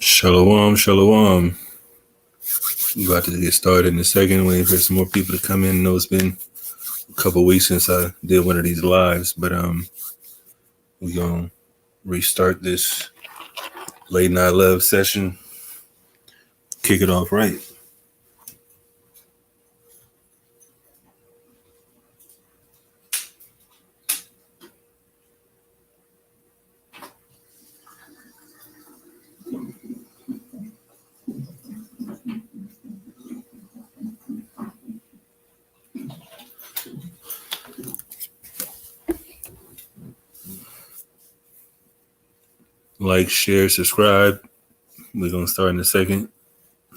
Shalom, shalom. We about to get started in a second, waiting for some more people to come in. I know it's been a couple weeks since I did one of these lives, but we're gonna restart this late night love session. Kick it off right. Like, share, subscribe. We're gonna start in a second.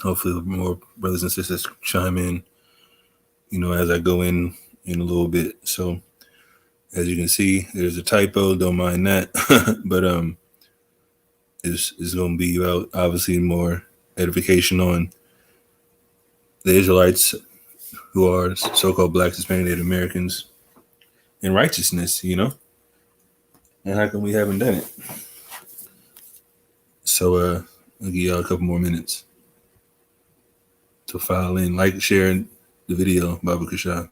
Hopefully more brothers and sisters chime in, as I go in a little bit. So as you can see, there's a typo, don't mind that. But it's gonna be about obviously more edification on the Israelites who are so-called Black, Hispanic, Native Americans in righteousness, and how come we haven't done it? So I'll give y'all a couple more minutes to file in, like, share the video, Baba Kasha.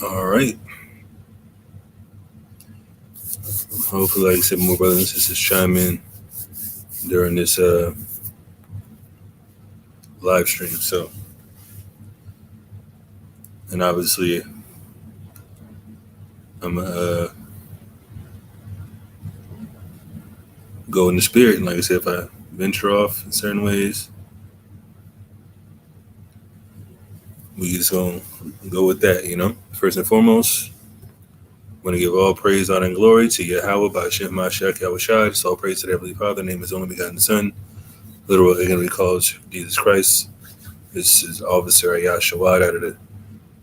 All right. hopefully, like I said, more brothers and sisters chime in during this live stream. So, and obviously, I'm go in the spirit, and like I said, if I venture off in certain ways, we just gonna go with that. First and foremost, I want to give all praise, honor, and glory to Yahweh by Shem Mashiach Yahushua. It's all praise to the Heavenly Father, name His only begotten Son, literal ignorantly calls Jesus Christ. This is Officer Ayashawad out of the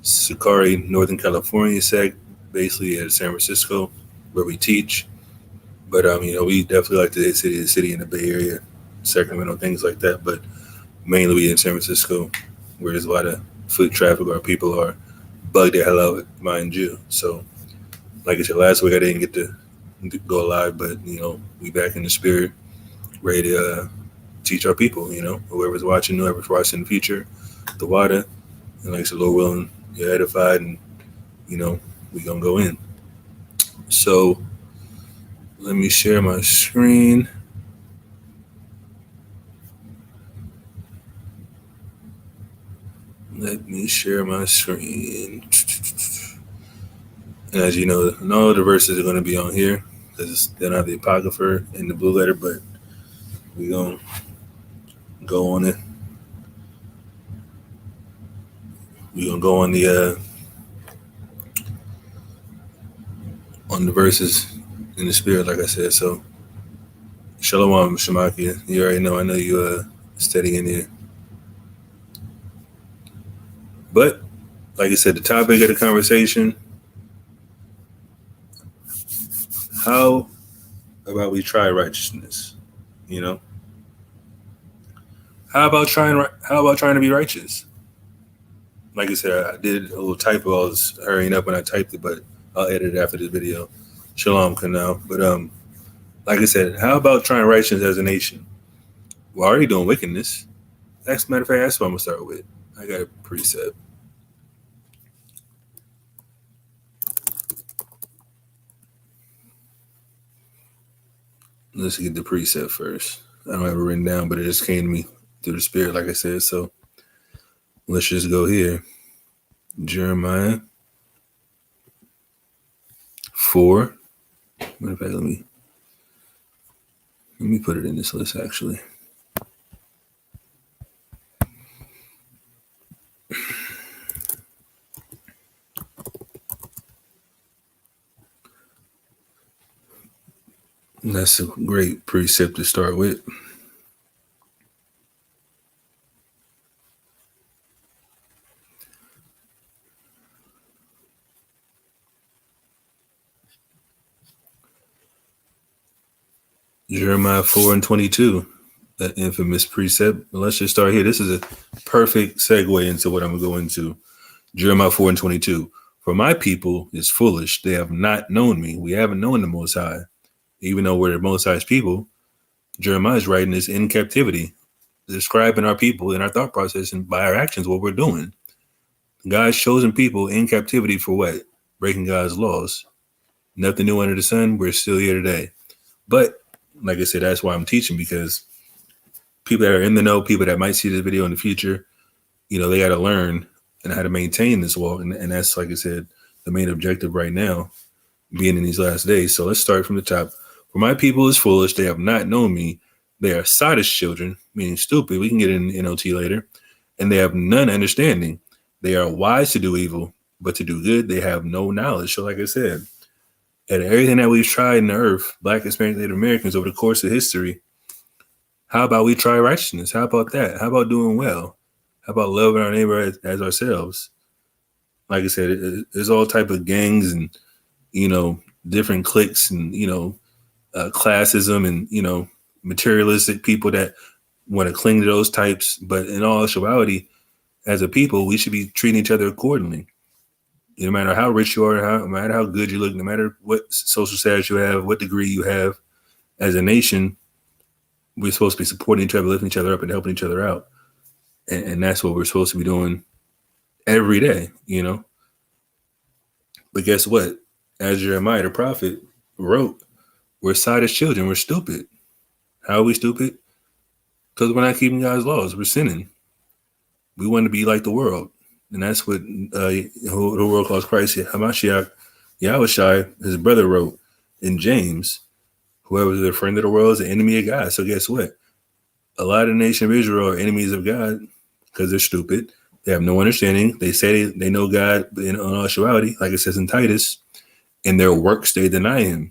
SICARII, Northern California sect, basically at San Francisco, where we teach. But we definitely like the city in the Bay Area, Sacramento, things like that. But mainly we in San Francisco, where there's a lot of foot traffic, where people are bugged the hell out, mind you. So, like I said, last week I didn't get to go live, but we back in the spirit, ready to teach our people. Whoever's watching in the future, the water, and like I said, Lord willing, you're edified, and we gonna go in. So let me share my screen. And as you know, all the verses are going to be on here because they're not the Apocrypha in the blue letter, but we're going to go on it. We're going to go on the verses in the spirit, like I said. So, Shalom, Shemakia. You already know. I know you steady in here. But, like I said, the topic of the conversation, how about we try righteousness? How about trying to be righteous? Like I said, I did a little typo. I was hurrying up when I typed it, but I'll edit it after this video. Shalom, Kanal. But like I said, how about trying righteousness as a nation? We're already doing wickedness. As a matter of fact, that's what I'm gonna start with. I got a precept. Let's get the precept first. I don't have it written down, but it just came to me through the spirit, like I said. So let's just go here. Jeremiah 4. Matter of fact, let me put it in this list actually. And that's a great precept to start with. Jeremiah 4:22, that infamous precept. Let's just start here. This is a perfect segue into what I'm going to go into. Jeremiah 4:22. For my people is foolish. They have not known me. We haven't known the Most High. Even though we're the Most High's people, Jeremiah is writing this in captivity, describing our people and our thought process and by our actions what we're doing. God's chosen people in captivity for what? Breaking God's laws. Nothing new under the sun. We're still here today. But like I said, that's why I'm teaching, because people that are in the know, people that might see this video in the future, they got to learn and how to maintain this walk. And that's, like I said, the main objective right now, being in these last days. So let's start from the top. For my people is foolish. They have not known me. They are sottish children, meaning stupid. We can get in NOT later. And they have none understanding. They are wise to do evil, but to do good, they have no knowledge. So like I said, at everything that we've tried in the earth, Black, Hispanic, Native Americans over the course of history, how about we try righteousness? How about that? How about doing well? How about loving our neighbor as ourselves? Like I said, there's all type of gangs and, different cliques and, classism and, materialistic people that want to cling to those types. But in all actuality, as a people, we should be treating each other accordingly. No matter how rich you are, no matter how good you look, no matter what social status you have, what degree you have, as a nation, we're supposed to be supporting each other, lifting each other up, and helping each other out. And that's what we're supposed to be doing every day, But guess what? As Jeremiah the prophet wrote, We're side as children. We're stupid. How are we stupid? Because we're not keeping God's laws. We're sinning. We want to be like the world. And that's what the world calls Christ. Hamashiach, Yahushai, his brother, wrote in James, whoever is a friend of the world is an enemy of God. So guess what? A lot of the nation of Israel are enemies of God because they're stupid. They have no understanding. They say they know God in actuality, like it says in Titus. In their works, they deny him.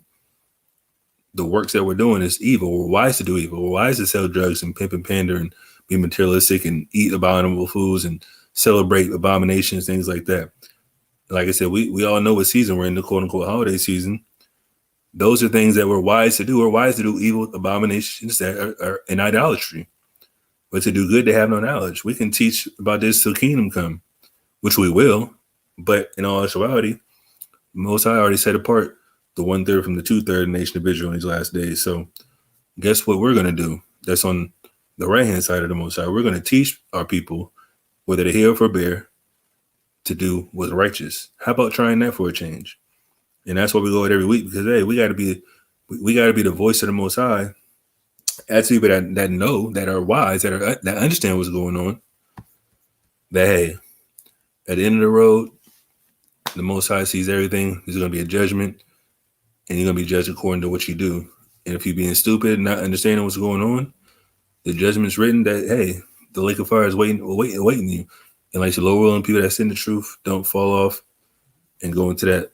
The works that we're doing is evil. We're wise to do evil. We're wise to sell drugs and pimp and pander and be materialistic and eat abominable foods and celebrate abominations, things like that. Like I said, we all know what season we're in, the quote unquote holiday season. Those are things that we're wise to do. We're wise to do evil abominations that are in idolatry. But to do good, they have no knowledge. We can teach about this till kingdom come, which we will. But in all actuality, Most High already set apart the 1/3 from the 2/3 nation of Israel in these last days. So guess what we're going to do? That's on the right-hand side of the Most High. We're going to teach our people, whether to hear or forbear, to do what's righteous. How about trying that for a change? And that's why we go out every week, because, hey, we got to be the voice of the Most High. As people that know, that are wise, that understand what's going on, that, hey, at the end of the road, the Most High sees everything. There's going to be a judgment, and you're going to be judged according to what you do. And if you're being stupid and not understanding what's going on, the judgment's written that, hey, the lake of fire is waiting you. And like the Lord willing, people that sin the truth don't fall off and go into that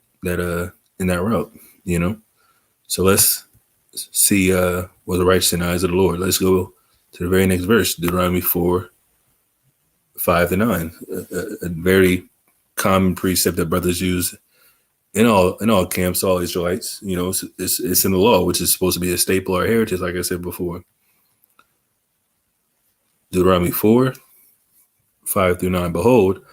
in that route, you know. So let's see what the righteous in the eyes of the Lord. Let's go to the very next verse, Deuteronomy 4:5-9. A very common precept that brothers use in all camps, all Israelites. You know, it's in the law, which is supposed to be a staple or heritage, like I said before. Deuteronomy 4:5-9. Behold,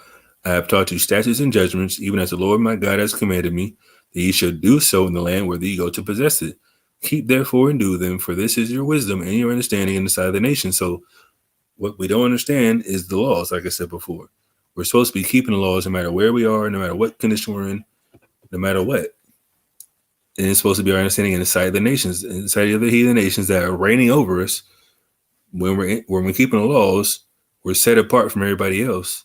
I have taught you statutes and judgments, even as the Lord my God has commanded me, that ye should do so in the land where ye go to possess it. Keep therefore and do them, for this is your wisdom and your understanding in the sight of the nation. So what we don't understand is the laws, like I said before. We're supposed to be keeping the laws no matter where we are, no matter what condition we're in, no matter what. And it's supposed to be our understanding in the sight of the nations, in the sight of the heathen nations that are reigning over us. When we're keeping the laws, we're set apart from everybody else.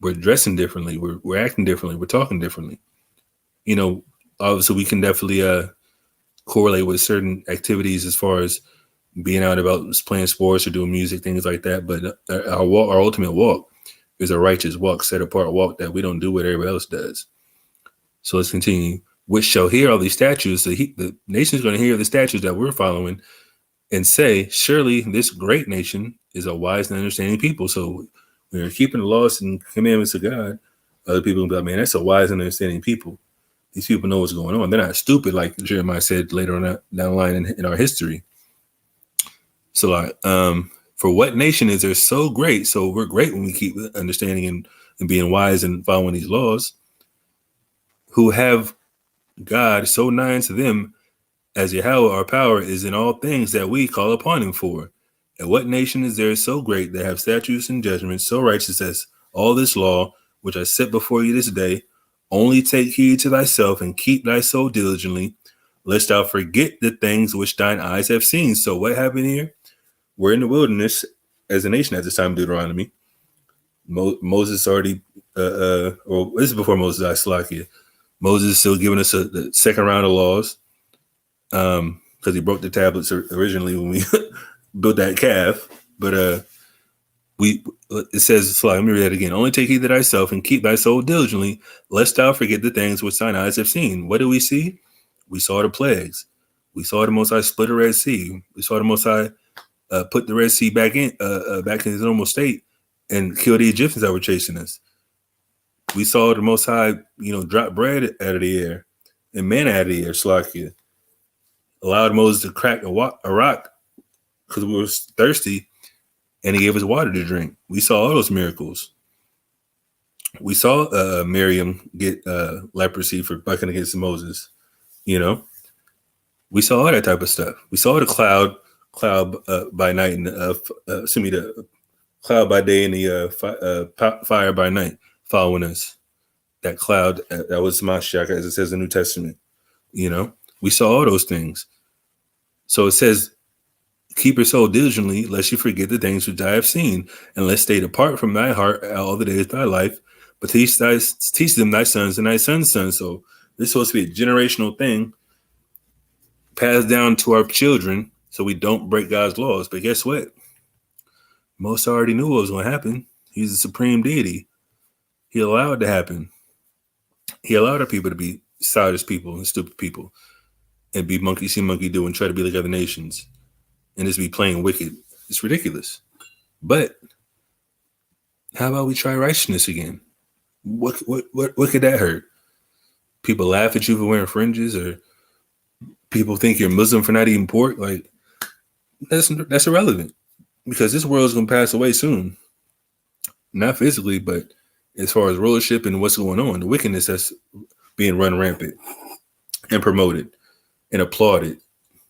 We're dressing differently. We're acting differently. We're talking differently. You know, obviously we can definitely correlate with certain activities as far as being out about playing sports or doing music, things like that. But our ultimate walk is a righteous walk, set apart walk that we don't do what everybody else does. So let's continue. Which shall hear all these statutes. The nation is going to hear the statutes that we're following and say, surely this great nation is a wise and understanding people. So when you're keeping the laws and commandments of God, other people will be like, man, that's a wise and understanding people. These people know what's going on. They're not stupid, like Jeremiah said later on down the line in our history. So like, for what nation is there so great? So we're great when we keep understanding and being wise and following these laws, who have God so nigh unto them, as Yahweh our power is in all things that we call upon him for. And what nation is there so great that have statutes and judgments so righteous as all this law, which I set before you this day? Only take heed to thyself and keep thy soul diligently, lest thou forget the things which thine eyes have seen. So what happened here? We're in the wilderness as a nation at this time of Deuteronomy. Moses already, well, this is before Moses died, Slakia. Moses is still giving us the second round of laws, because he broke the tablets originally when we built that calf. But it says, let me read that again. Only take heed to thyself and keep thy soul diligently, lest thou forget the things which thine eyes have seen. What do we see? We saw the plagues. We saw the Most High split the Red Sea. We saw the Most High put the Red Sea back in its normal state and kill the Egyptians that were chasing us. We saw the Most High, drop bread out of the air and manna out of the air, Slakia. Allowed Moses to crack a rock because we were thirsty, and he gave us water to drink. We saw all those miracles. We saw Miriam get leprosy for bucking against Moses. We saw all that type of stuff. We saw the cloud by night and the cloud by day and the fire by night following us. That cloud that was Mashiach, as it says in the New Testament. We saw all those things. So it says, keep your soul diligently, lest you forget the things which I have seen, and lest they depart from thy heart all the days of thy life. But teach them thy sons and thy sons' sons. So this is supposed to be a generational thing passed down to our children so we don't break God's laws. But guess what? Most already knew what was going to happen. He's the supreme deity. He allowed it to happen. He allowed our people to be childish people and stupid people and be monkey see, monkey do, and try to be like other nations and just be playing wicked. It's ridiculous. But how about we try righteousness again? What could that hurt? People laugh at you for wearing fringes, or people think you're Muslim for not eating pork. Like, that's irrelevant, because this world is going to pass away soon. Not physically, but as far as rulership and what's going on, the wickedness that's being run rampant and promoted and applauded,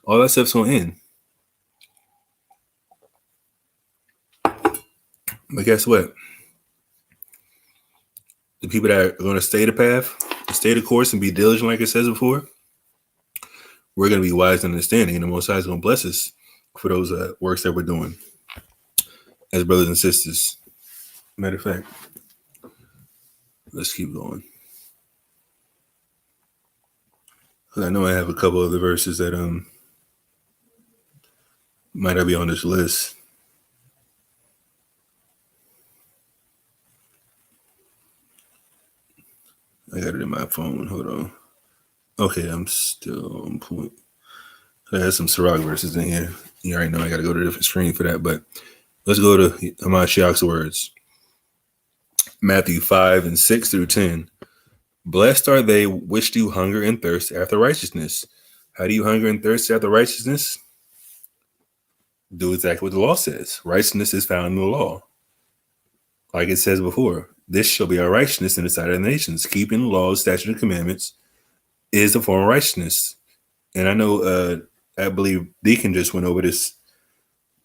all that stuff's going to end. But guess what? The people that are going to stay the path, stay the course, and be diligent, like it says before, we're going to be wise and understanding, and the Most High is going to bless us for those works that we're doing as brothers and sisters. Matter of fact, let's keep going. I know I have a couple of the verses that might not be on this list. I got it in my phone. Hold on. Okay, I'm still on point. I have some Sirach verses in here. You already know I got to go to a different screen for that, but let's go to Hamashiach's words. Matthew 5:6 through 10. Blessed are they which do hunger and thirst after righteousness. How do you hunger and thirst after righteousness? Do exactly what the law says. Righteousness is found in the law. Like it says before, this shall be our righteousness in the sight of the nations. Keeping the laws, statutes, and commandments is a form of righteousness. And I know, I believe Deacon just went over this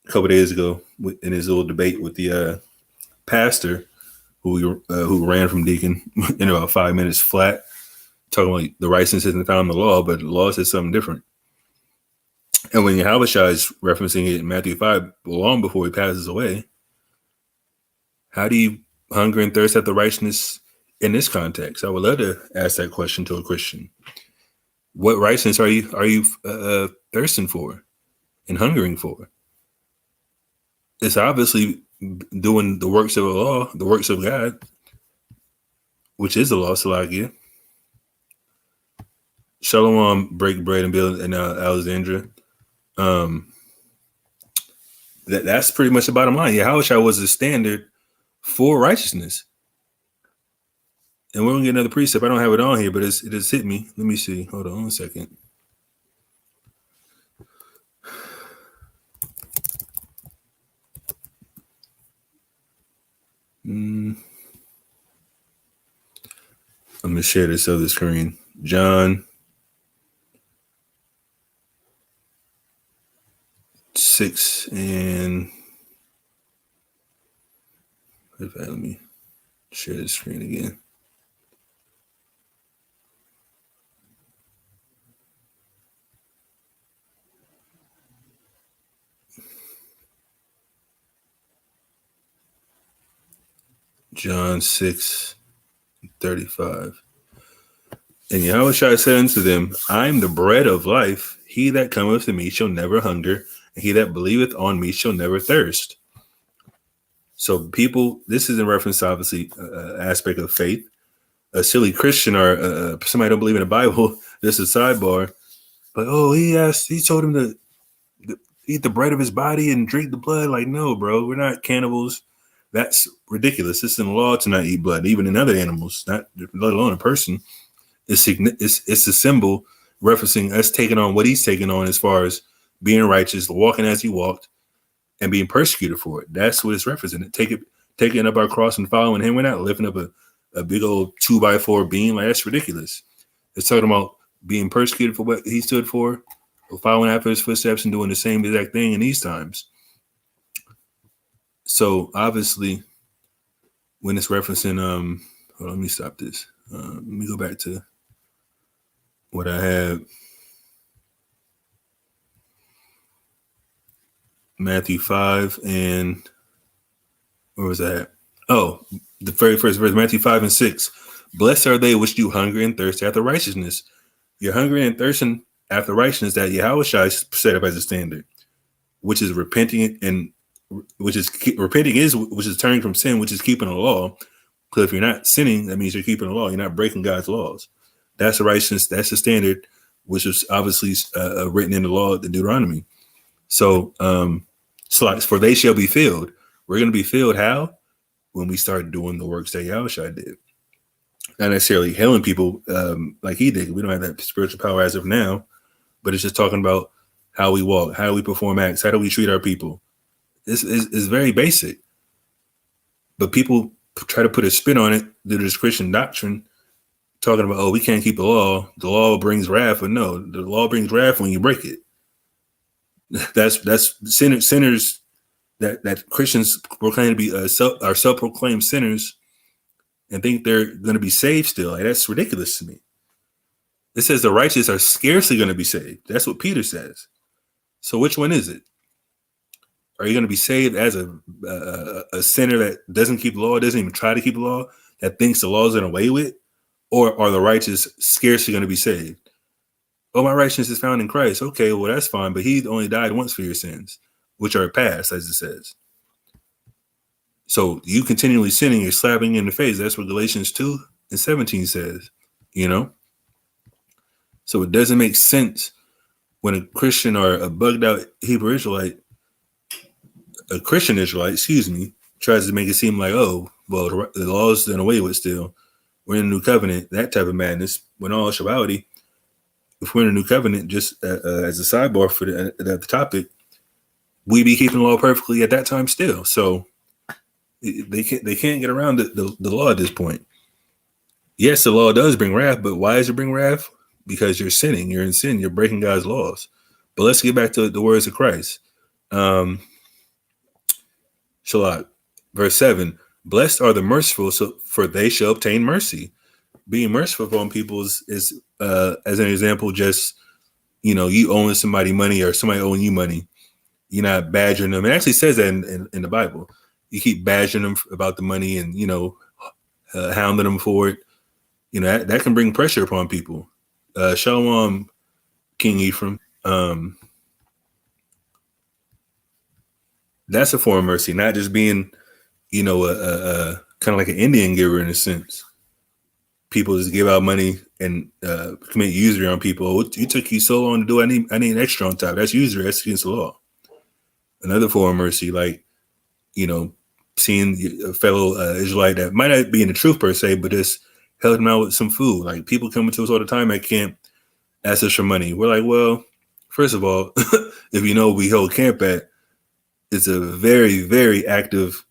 a couple of days ago in his little debate with the pastor who ran from Deacon in about 5 minutes flat, talking about the righteousness isn't found in the law, but the law says something different. And when Yahushua is referencing it in Matthew 5, long before he passes away, how do you hunger and thirst after righteousness in this context? I would love to ask that question to a Christian. What righteousness are you thirsting for and hungering for? It's obviously doing the works of the law, the works of God, which is the law, Salakia. Shalom, break bread and build in Alexandria. That's pretty much the bottom line. Yahushua was the standard for righteousness. And we're going to get another precept. I don't have it on here, but it has hit me. Let me see. Hold on a second. I'm going to share this other screen. John 6 and... Let me share the screen again. John 6:35. And Yahushua said unto them, I am the bread of life. He that cometh to me shall never hunger, and he that believeth on me shall never thirst. So people, this is in reference to obviously aspect of faith. A silly Christian or somebody don't believe in the Bible, this is a sidebar. But he told him to eat the bread of his body and drink the blood. Like, no, bro, we're not cannibals. That's ridiculous. It's in the law to not eat blood, even in other animals, not let alone a person. It's a symbol referencing us taking on what he's taking on as far as being righteous, walking as he walked, and being persecuted for it. That's what it's representing. Taking up our cross and following him. We're not lifting up a big old 2x4 beam. Like, that's ridiculous. It's talking about being persecuted for what he stood for, or following after his footsteps and doing the same exact thing in these times. So obviously, when it's referencing, hold on, let me stop this. Let me go back to what I have. Matthew 5 and where was that? Oh, the very first verse, Matthew 5 and 6. Blessed are they which do hunger and thirst after righteousness. You're hungry and thirsting after righteousness that Yahweh Shai set up as a standard, which is repenting and which is turning from sin, which is keeping the law. Because if you're not sinning, that means you're keeping the law. You're not breaking God's laws. That's the righteousness. That's the standard, which was obviously written in the law, the Deuteronomy. So, for they shall be filled. We're going to be filled how? When we start doing the works that Yahushua did. Not necessarily healing people like he did. We don't have that spiritual power as of now, but it's just talking about how we walk, how we perform acts, how do we treat our people. It's very basic. But people try to put a spin on it due to this Christian doctrine, talking about, oh, we can't keep the law. The law brings wrath. But no, the law brings wrath when you break it. That's sinners that Christians proclaim to be are self-proclaimed sinners and think they're going to be saved still. Like, that's ridiculous to me. It says the righteous are scarcely going to be saved. That's what Peter says. So which one is it? Are you going to be saved as a sinner that doesn't keep the law, doesn't even try to keep the law, that thinks the law is done away with? Or are the righteous scarcely going to be saved? Oh, my righteousness is found in Christ. Okay, well, that's fine, but he only died once for your sins, which are past, as it says. So you continually sinning, you're slapping in the face. That's what Galatians 2 and 17 says, you know? So it doesn't make sense when a Christian or a bugged out Hebrew Israelite, a Christian Israelite, tries to make it seem like, oh, well, the law is done away with still. We're in a new covenant, that type of madness. When all actuality, if we're in a new covenant, just as a sidebar for the topic, we be keeping the law perfectly at that time still. So they can't get around the law at this point. Yes, the law does bring wrath, but why does it bring wrath? Because you're sinning. You're in sin. You're breaking God's laws. But let's get back to the words of Christ. Shalach, verse 7. Blessed are the merciful, for they shall obtain mercy. Being merciful on people is as an example, just, you owing somebody money or somebody owing you money. You're not badgering them. It actually says that in the Bible. You keep badgering them about the money and, hounding them for it. That can bring pressure upon people. Shalom, King Ephraim. That's a form of mercy, not just being, kind of like an Indian giver in a sense. People just give out money and commit usury on people. It took you so long to do. I need an extra on top. That's usury. That's against the law. Another form of mercy, like, seeing a fellow Israelite that might not be in the truth per se, but just helping them out with some food. Like, people coming to us all the time at camp, ask us for money. We're like, well, first of all, if you know we hold camp at, it's a very, very active,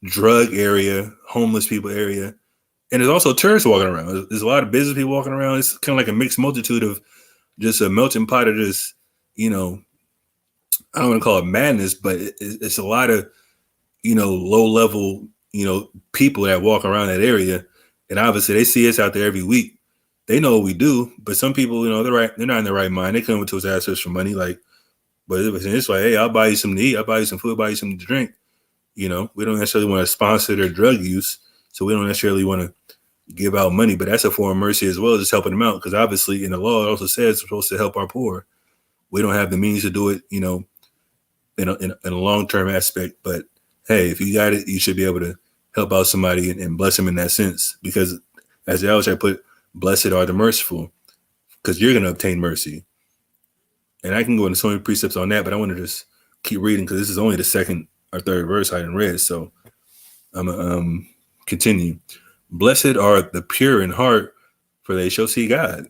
drug area, homeless people area. And there's also tourists walking around. There's a lot of business people walking around. It's kind of like a mixed multitude of just a melting pot of just, I don't want to call it madness, but it's a lot of, low level, people that walk around that area. And obviously they see us out there every week. They know what we do, but some people, they're not in the right mind. They come to us, ask us for money, like, but it's like, hey, I'll buy you something to eat. I'll buy you some food, buy you something to drink. We don't necessarily want to sponsor their drug use. So we don't necessarily want to give out money, but that's a form of mercy as well, just helping them out. Because obviously in the law, it also says we're supposed to help our poor. We don't have the means to do it, in a long-term aspect. But hey, if you got it, you should be able to help out somebody and bless them in that sense. Because as I always put, blessed are the merciful, because you're going to obtain mercy. And I can go into so many precepts on that, but I want to just keep reading because this is only the second or third verse I didn't read. So I'm going to continue. Blessed are the pure in heart, for they shall see God.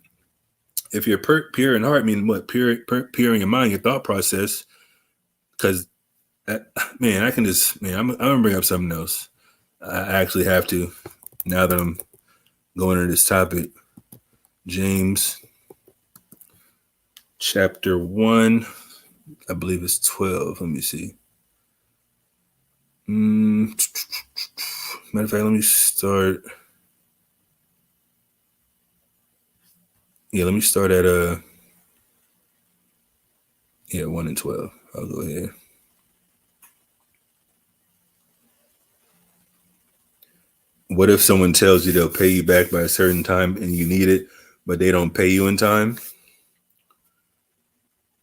If you're pure in heart, meaning what? Pure in your mind, your thought process. Because, I'm going to bring up something else. I actually have to, now that I'm going into this topic. James chapter 1, I believe it's 12. Let me see. Matter of fact, let me start. Yeah, let me start at 1 and 12. I'll go ahead. What if someone tells you they'll pay you back by a certain time and you need it, but they don't pay you in time?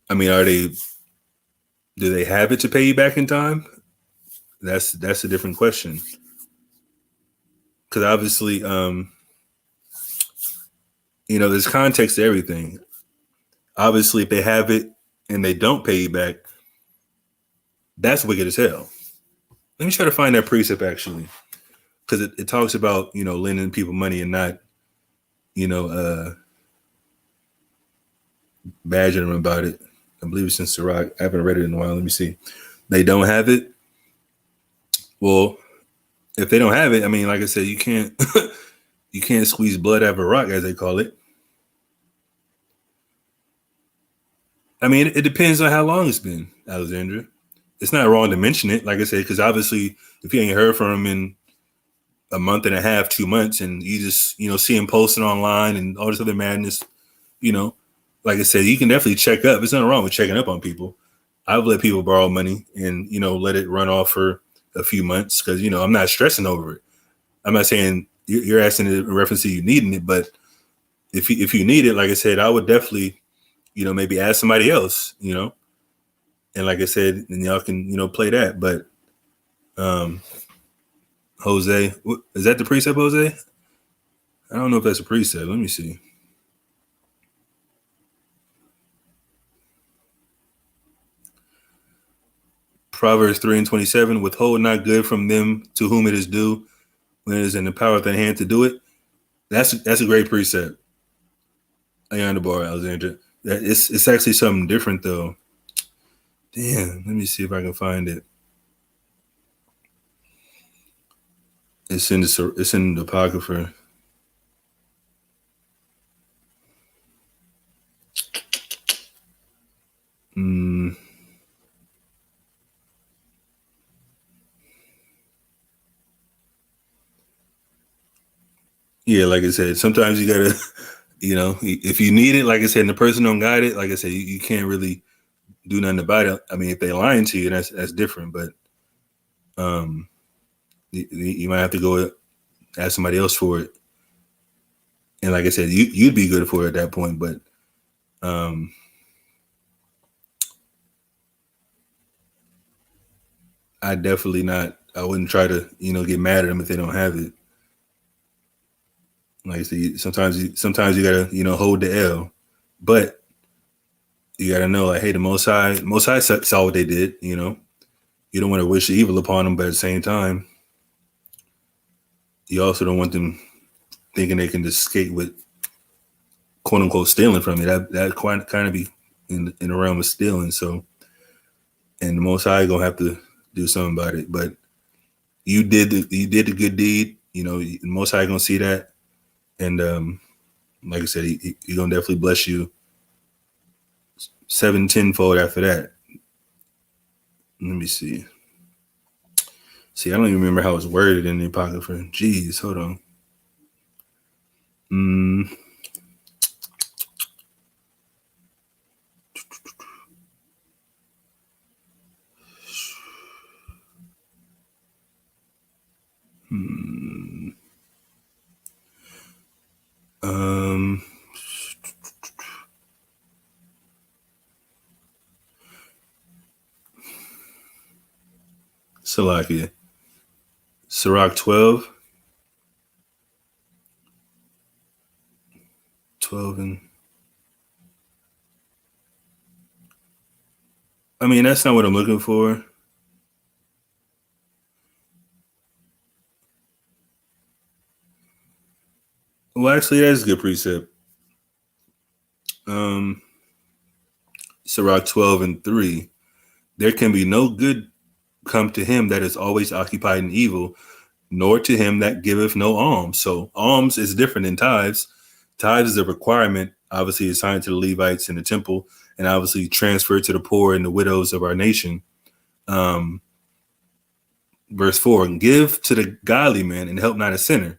I mean, do they have it to pay you back in time? That's a different question. Because obviously, there's context to everything. Obviously, if they have it and they don't pay you back, that's wicked as hell. Let me try to find that precept actually, because it talks about lending people money and not badgering them about it. I believe it's in SICARII. I haven't read it in a while. Let me see. They don't have it. Well, if they don't have it, I mean, like I said, you can't you can't squeeze blood out of a rock, as they call it. I mean, it depends on how long it's been, Alexandra. It's not wrong to mention it, like I said, because obviously, if you ain't heard from him in a month and a half, 2 months, and you just see him posting online and all this other madness, like I said, you can definitely check up. There's nothing wrong with checking up on people. I've let people borrow money and let it run off for a few months because I'm not stressing over it. I'm not saying you're asking in reference to you needing it, but if you need it, like I said, I would definitely maybe ask somebody else, and like I said, and y'all can play that. But Jose, is that the precept, Jose? I don't know if that's a precept. Let me see. Proverbs 3:27, withhold not good from them to whom it is due, when it is in the power of the hand to do it. That's a great precept. On the bar, Alexandra. It's actually something different though. Damn, let me see if I can find it. It's in the Apocrypha. Yeah, like I said, sometimes you gotta, if you need it, like I said, and the person don't got it, like I said, you can't really do nothing about it. I mean, if they lying to you, that's different. But you might have to go ask somebody else for it. And like I said, you'd be good for it at that point. But I definitely not. I wouldn't try to get mad at them if they don't have it. Like I said, sometimes you gotta hold the L, but you gotta know like, hey, the Most High saw what they did. You don't want to wish evil upon them, but at the same time, you also don't want them thinking they can just skate with quote unquote stealing from you. That kind of be in the realm of stealing. So, and the Most High gonna have to do something about it. But you did the good deed. The Most High gonna see that, and like I said, he gonna definitely bless you 7-10-fold after that. Let me see. See, I don't even remember how it's worded in the Apocrypha. Jeez, hold on. Salakia. Sirach 12. 12 and I mean, that's not what I'm looking for. Well, actually, that's a good precept. Sirach 12:3. There can be no good come to him that is always occupied in evil, nor to him that giveth no alms. So alms is different than tithes. Tithes is a requirement, obviously assigned to the Levites in the temple, and obviously transferred to the poor and the widows of our nation. Verse 4, give to the godly man and help not a sinner.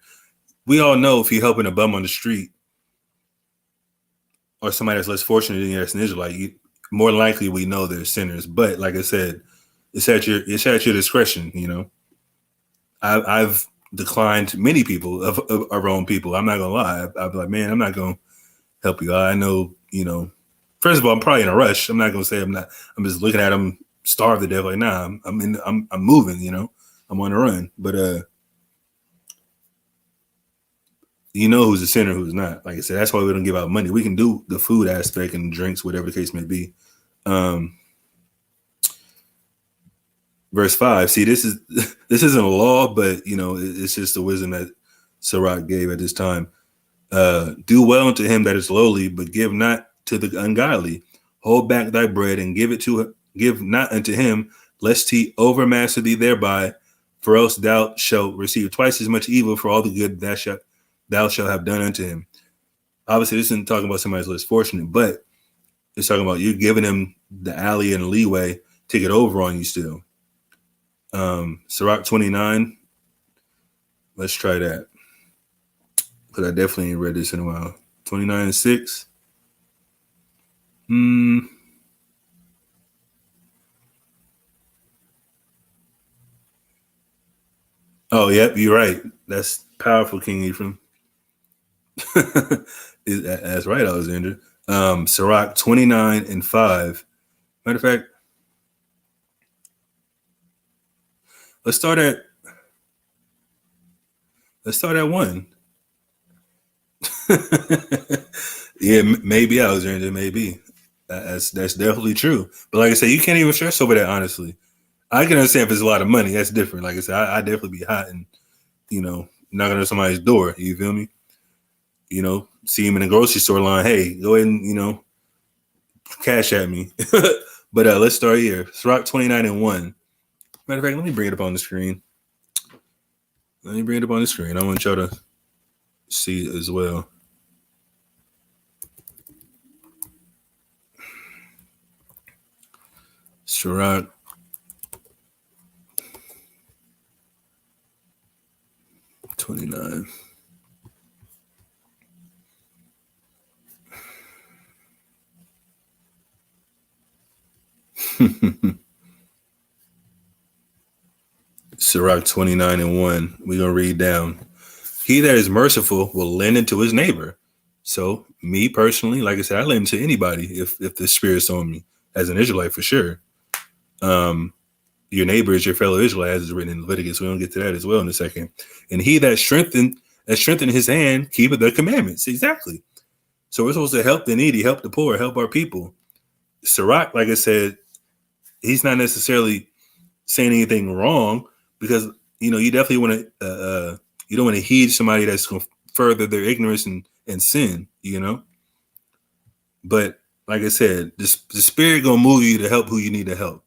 We all know if you're helping a bum on the street or somebody that's less fortunate than you, that's an Israelite, more likely we know they're sinners. But like I said, it's at your discretion. You know, I've declined many people of our own people. I'm not gonna lie. I'd be like, man, I'm not gonna help you. I know, you know. First of all, I'm probably in a rush. I'm not gonna say I'm not. I'm just looking at them starve to death. Like, nah, I'm moving. You know, I'm on the run. But you know who's a sinner, who's not. Like I said, that's why we don't give out money. We can do the food aspect and drinks, whatever the case may be. Verse 5. See, this isn't a law, but you know, it's just the wisdom that Sirach gave at this time. Do well unto him that is lowly, but give not to the ungodly. Hold back thy bread and give not unto him, lest he overmaster thee thereby, for else thou shalt receive twice as much evil for all the good thou shalt have done unto him. Obviously, this isn't talking about somebody's less fortunate, but it's talking about you giving him the alley and the leeway to get over on you still. Sirach 29. Let's try that. Because I definitely ain't read this in a while. 29:6. Oh, yep, you're right. That's powerful, King Ephraim. That's right, Alexander. Sirach 29:5. Matter of fact, let's start at 1. Yeah, maybe Alexander, maybe. That's definitely true. But like I said, you can't even stress over that, honestly. I can understand if it's a lot of money. That's different. Like I said, I definitely be hot and, you know, knocking on somebody's door. You feel me? You know, see him in the grocery store line. Hey, go ahead and, you know, cash at me. But let's start here. Sirach 29:1. Matter of fact, let me bring it up on the screen. I want y'all to see it as well. Sirach 29. Sirach 29:1. We're going to read down. He that is merciful will lend into his neighbor. So me personally, like I said, I lend to anybody if the Spirit's on me, as an Israelite for sure. Your neighbor is your fellow Israelite, as is written in Leviticus. We're going to get to that as well in a second. And he that strengthened his hand keepeth the commandments. Exactly. So we're supposed to help the needy, help the poor, help our people. Sirach, like I said, he's not necessarily saying anything wrong, because, you know, you definitely want to, you don't want to heed somebody that's going to further their ignorance and sin, you know. But like I said, the Spirit going to move you to help who you need to help.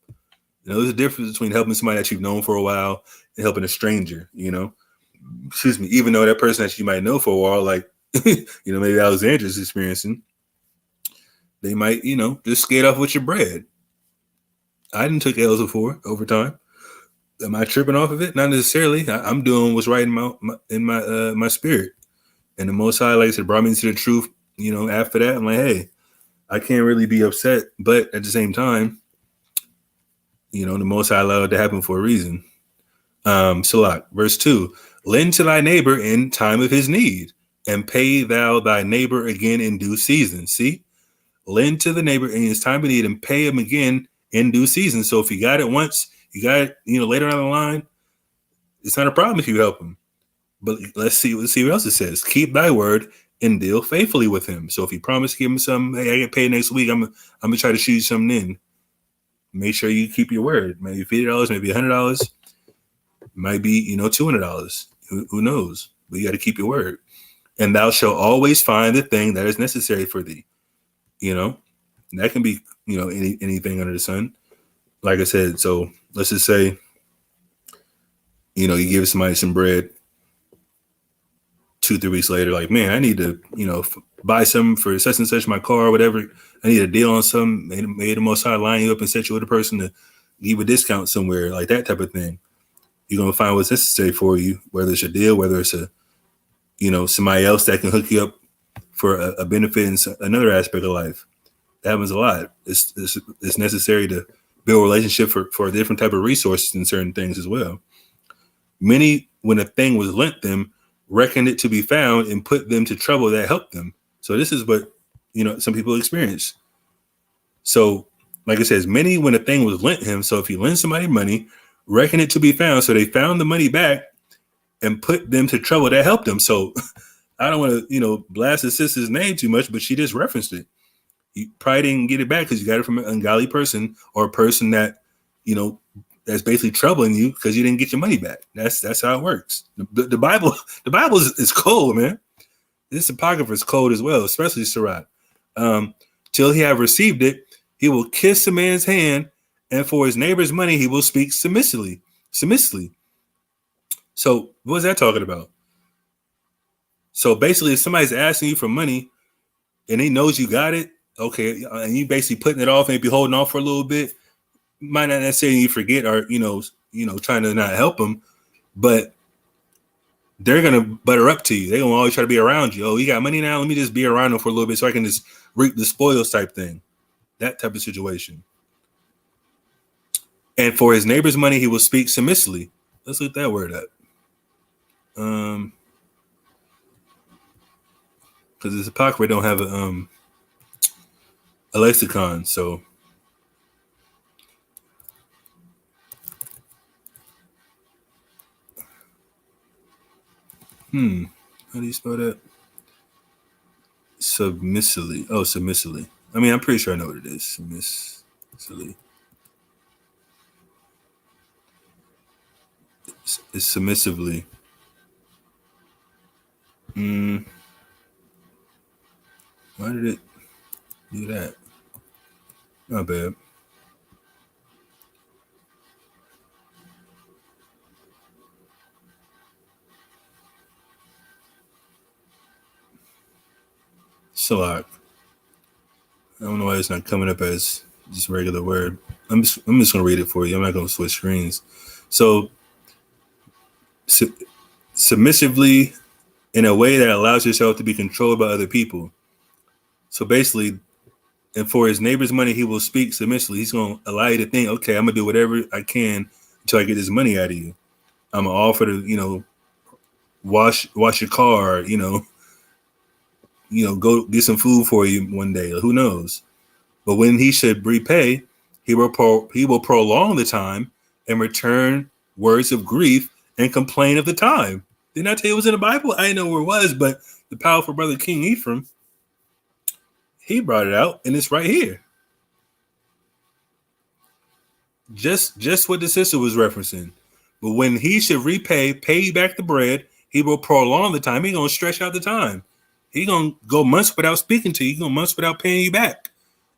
You know, there's a difference between helping somebody that you've known for a while and helping a stranger, you know. Excuse me, even though that person that you might know for a while, like, you know, maybe Alexander's experiencing, they might, you know, just skate off with your bread. I didn't took L's before over time. Am I tripping off of it? Not necessarily. I'm doing what's right in my spirit. And the Most High, like I said, brought me into the truth. You know, after that, I'm like, hey, I can't really be upset, but at the same time, you know, the Most High allowed it to happen for a reason. Sirach, verse 2: lend to thy neighbor in time of his need, and pay thou thy neighbor again in due season. See, lend to the neighbor in his time of need and pay him again in due season. So if you got it once, you got it, you know, later down the line, it's not a problem if you help him. But let's see what else it says. Keep thy word and deal faithfully with him. So if you promise to give him something, hey, I get paid next week, I'm gonna try to shoot you something in. Make sure you keep your word. Maybe $50, maybe $100, might be, you know, $200. Who knows? But you got to keep your word. And thou shalt always find the thing that is necessary for thee. You know, and that can be, you know, anything under the sun. Like I said, so let's just say, you know, you give somebody some bread 2-3 weeks later, like, man, I need to, you know, buy something for such and such, my car or whatever. I need a deal on something. Made the Most High line you up and set you with a person to give a discount somewhere, like that type of thing. You're going to find what's necessary for you, whether it's a deal, whether it's a, you know, somebody else that can hook you up for a benefit in another aspect of life. That happens a lot. It's necessary to build a relationship for a different type of resources and certain things as well. Many, when a thing was lent them, reckoned it to be found and put them to trouble that helped them. So this is what, some people experience. So, like it says, many, when a thing was lent him. So if you lend somebody money, reckon it to be found. So they found the money back and put them to trouble that helped them. So I don't want to, blast his sister's name too much, but she just referenced it. You probably didn't get it back because you got it from an ungodly person or a person that, that's basically troubling you because you didn't get your money back. That's how it works. The Bible is cold, man. This apocrypha is cold as well, especially Sirach. Till he have received it, he will kiss a man's hand, and for his neighbor's money, he will speak submissively. So what's that talking about? So basically, if somebody's asking you for money and he knows you got it, okay, and you basically putting it off, maybe holding off for a little bit, might not necessarily you forget or trying to not help them, but they're gonna butter up to you. They're gonna always try to be around you. Oh, you got money now? Let me just be around them for a little bit so I can just reap the spoils type thing. That type of situation. And for his neighbor's money, he will speak submissively. Let's look that word up. Because this apocrypha don't have a lexicon, so. How do you spell that? Submissively. Oh, submissively. I mean, I'm pretty sure I know what it is. Submissively. It's submissively. Why did it do that? Not bad. Salak. I don't know why it's not coming up as just a regular word. I'm just gonna read it for you. I'm not gonna switch screens. So submissively, in a way that allows yourself to be controlled by other people. So basically, and for his neighbor's money, he will speak submissively. He's gonna allow you to think, okay, I'm gonna do whatever I can until I get this money out of you. I'm gonna offer to, wash your car, go get some food for you one day. Who knows? But when he should repay, he will prolong the time and return words of grief and complain of the time. Didn't I tell you it was in the Bible? I didn't know where it was, but the powerful brother King Ephraim, he brought it out, and it's right here. Just what the sister was referencing. But when he should repay, pay you back the bread, he will prolong the time. He's going to stretch out the time. He's going to go months without speaking to you. He's going months without paying you back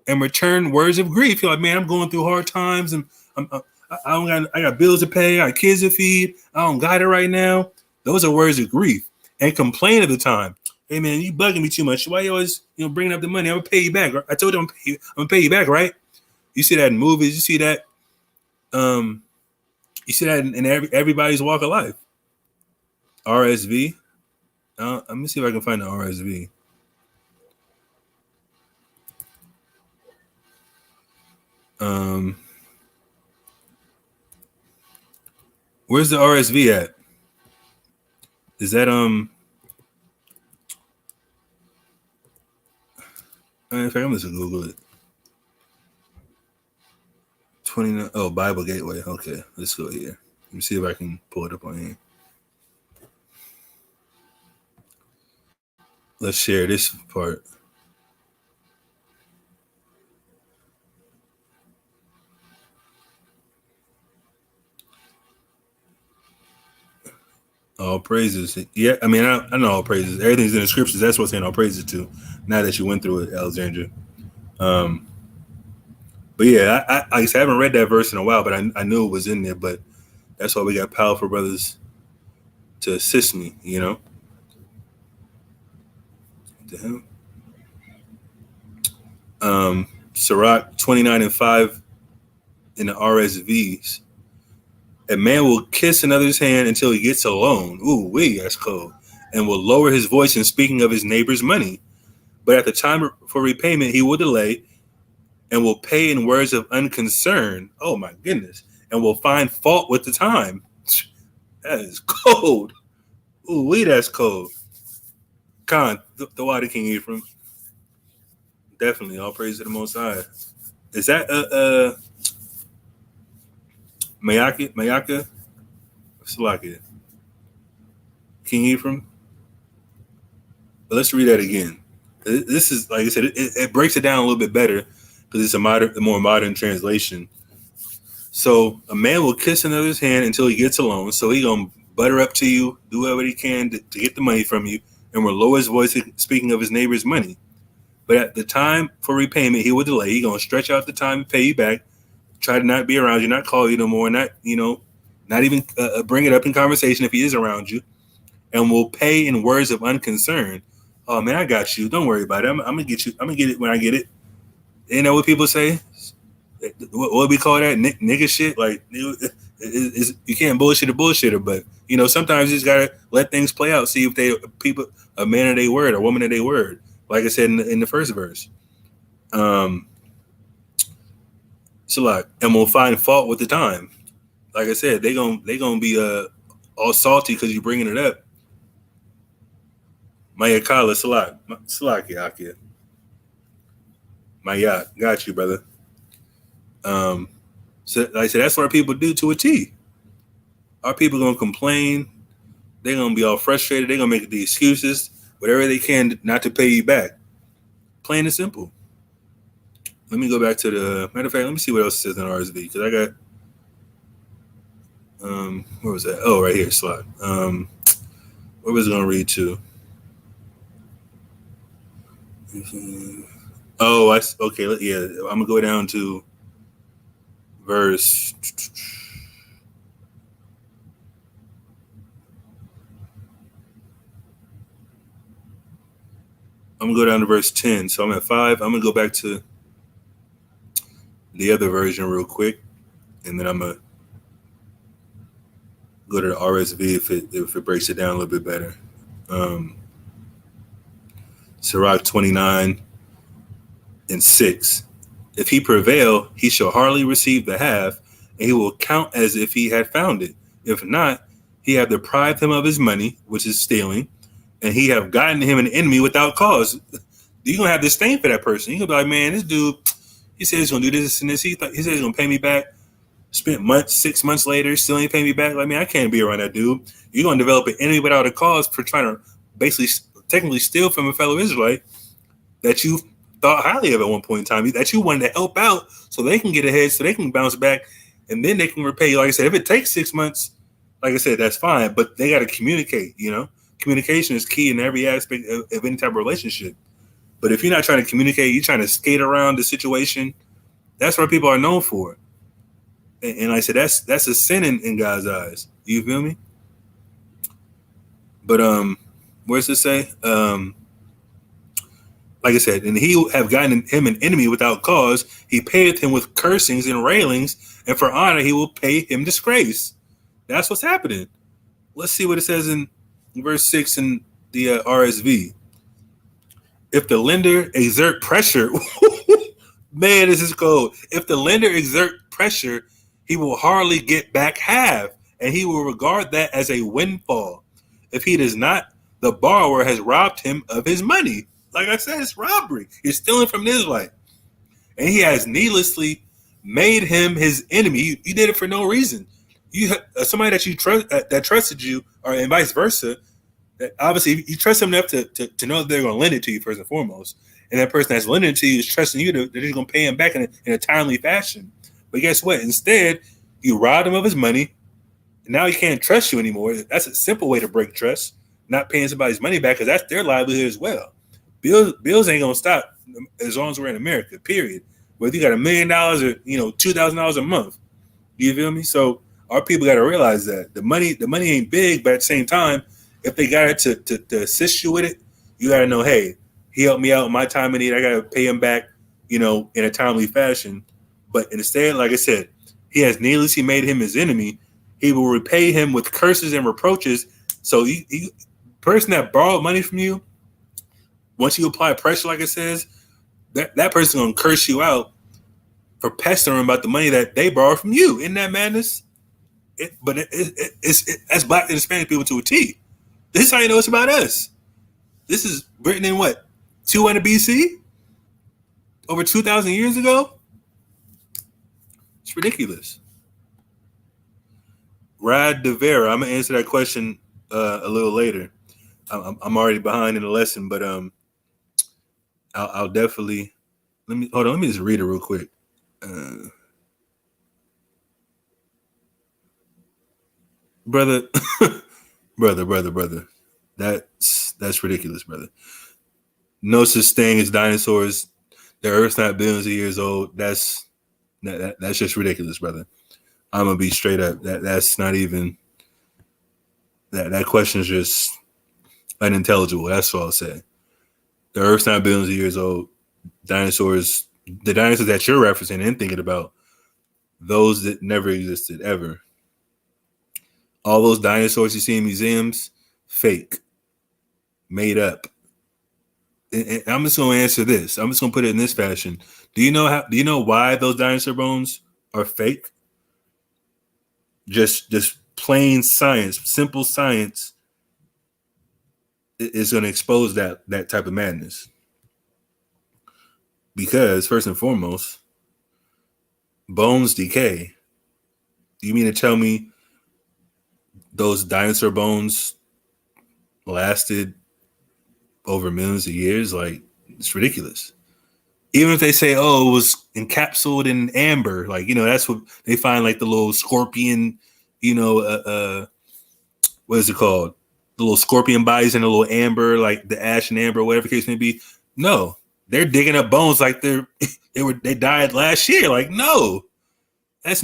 and return words of grief. You're like, man, I'm going through hard times and I got bills to pay. I got kids to feed. I don't got it right now. Those are words of grief and complain at the time. Hey, man, you bugging me too much. Why you always bringing up the money? I'm going to pay you back. I told you I'm going to pay you back, right? You see that in movies. You see that. You see that in everybody's walk of life. RSV. Let me see if I can find the RSV. Where's the RSV at? Is that in fact, I'm just gonna Google it. 29. Oh, Bible Gateway. Okay, let's go here. Let me see if I can pull it up on here. Let's share this part. All praises. Yeah, I mean, I know all praises. Everything's in the scriptures. That's what's saying all praises to. Now that you went through it, Alexandra. But yeah, I haven't read that verse in a while, but I knew it was in there. But that's why we got powerful brothers to assist me, What the hell? Sirach 29:5 in the RSVs. A man will kiss another's hand until he gets a loan. Ooh, wee, that's cold. And will lower his voice in speaking of his neighbor's money. But at the time for repayment, he will delay. and will pay in words of unconcern. Oh my goodness. And will find fault with the time. That is cold. Ooh, that's cold. Khan, the water King Ephraim. Definitely, all praise to the Most High. Is that Mayaka? Salakia. King Ephraim? But let's read that again. This is, like I said, it breaks it down a little bit better because it's a more modern translation. So a man will kiss another's hand until he gets alone. So he gonna butter up to you, do whatever he can to get the money from you, and will lower his voice speaking of his neighbor's money. But at the time for repayment, he will delay. He gonna stretch out the time to pay you back. Try to not be around you, not call you no more, not even bring it up in conversation if he is around you, and will pay in words of unconcern. Oh man, I got you. Don't worry about it. I'm gonna get you. I'm gonna get it when I get it. You know what people say? What we call that? Nigga shit. Like you can't bullshit a bullshitter, but sometimes you just gotta let things play out. See if people a man of their word, a woman of their word. Like I said in the first verse. So like, and we'll find fault with the time. Like I said, they gonna be all salty because you're bringing it up. Mayakala Salaki Akia. Maya, got you, brother. So like I said, that's what our people do to a T. Our people gonna complain. They're gonna be all frustrated. They're gonna make the excuses, whatever they can, not to pay you back. Plain and simple. Let me go back to the matter of fact. Let me see what else it says in RSV because I got. Where was that? Oh, right here, slide. Where was I gonna read to? Oh, okay. Yeah, I'm gonna go down to verse. I'm gonna go down to verse 10. So I'm at 5. I'm gonna go back to the other version real quick, and then I'm gonna go to the RSV if it breaks it down a little bit better. Sirach 29:6. If he prevail, he shall hardly receive the half, and he will count as if he had found it. If not, he have deprived him of his money, which is stealing, and he have gotten him an enemy without cause. You're gonna have disdain for that person. You're gonna be like, man, this dude, he said he's gonna do this and this. He said he's gonna pay me back. Spent 6 months later, still ain't paying me back. Like, man, I can't be around that dude. You're gonna develop an enemy without a cause for trying to basically technically steal from a fellow Israelite that you thought highly of at one point in time, that you wanted to help out so they can get ahead, so they can bounce back, and then they can repay you. Like I said, if it takes 6 months, like I said, that's fine, but they got to communicate. Communication is key in every aspect of any type of relationship. But if you're not trying to communicate, you're trying to skate around the situation. That's what people are known for. And like I said, that's a sin in God's eyes. You feel me? But where's it say? Like I said, and he have gotten him an enemy without cause. He payeth him with cursings and railings, and for honor he will pay him disgrace. That's what's happening. Let's see what it says in verse 6 in the RSV. If the lender exert pressure, man, this is cold. If the lender exert pressure, he will hardly get back half, and he will regard that as a windfall. If he does not, the borrower has robbed him of his money. Like I said, it's robbery. You're stealing from an Israelite. And he has needlessly made him his enemy. You did it for no reason. You somebody that you trust that trusted you, or and vice versa. That obviously you trust them enough to know that they're going to lend it to you first and foremost. And that person that's lending it to you is trusting you that they're going to pay him back in a timely fashion. But guess what? Instead, you robbed him of his money. And now he can't trust you anymore. That's a simple way to break trust. Not paying somebody's money back because that's their livelihood as well. Bills ain't gonna stop as long as we're in America. Period. Whether you got $1 million or $2,000 a month, you feel me? So our people got to realize that the money ain't big, but at the same time, if they got it to assist you with it, you got to know, hey, he helped me out in my time of need. I got to pay him back, in a timely fashion. But instead, like I said, he has needlessly made him his enemy. He will repay him with curses and reproaches. So person that borrowed money from you, once you apply pressure, like it says, that person's gonna curse you out for pestering about the money that they borrowed from you. Isn't that madness? It's that's black and Hispanic people to a T. This is how you know it's about us. This is written in what, 200 BC? Over 2,000 years ago? It's ridiculous. Rad Devera, I'm gonna answer that question a little later. I'm already behind in the lesson, but I'll definitely let me just read it real quick. Brother, brother. That's ridiculous, brother. No such thing as dinosaurs. The Earth's not billions of years old. That's just ridiculous, brother. I'm gonna be straight up. That's not even that question is just unintelligible. That's all I'll say. The Earth's not billions of years old. Dinosaurs, the dinosaurs that you're referencing and thinking about, those that never existed ever. All those dinosaurs you see in museums, fake, made up. And I'm just going to answer this. I'm just going to put it in this fashion. Do you know why those dinosaur bones are fake? Just plain science, simple science is going to expose that type of madness. Because first and foremost, bones decay. Do you mean to tell me those dinosaur bones lasted over millions of years? Like, it's ridiculous. Even if they say, oh, it was encapsulated in amber, like, that's what they find, like the little scorpion, what is it called? The little scorpion bodies in a little amber, like the ash and amber, whatever the case may be. No, they're digging up bones like they died last year. Like, no, that's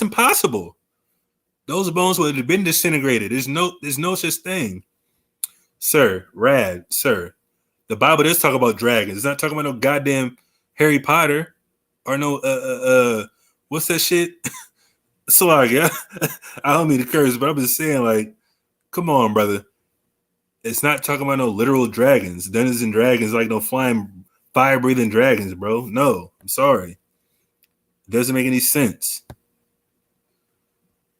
impossible. Those bones would have been disintegrated. There's no such thing. Sir. The Bible does talk about dragons. It's not talking about no goddamn Harry Potter or no what's that shit? So like, yeah, I don't mean to curse, but I'm just saying, like, come on, brother. It's not talking about no literal dragons. Dungeons and Dragons, like no flying fire-breathing dragons, bro. No, I'm sorry. It doesn't make any sense.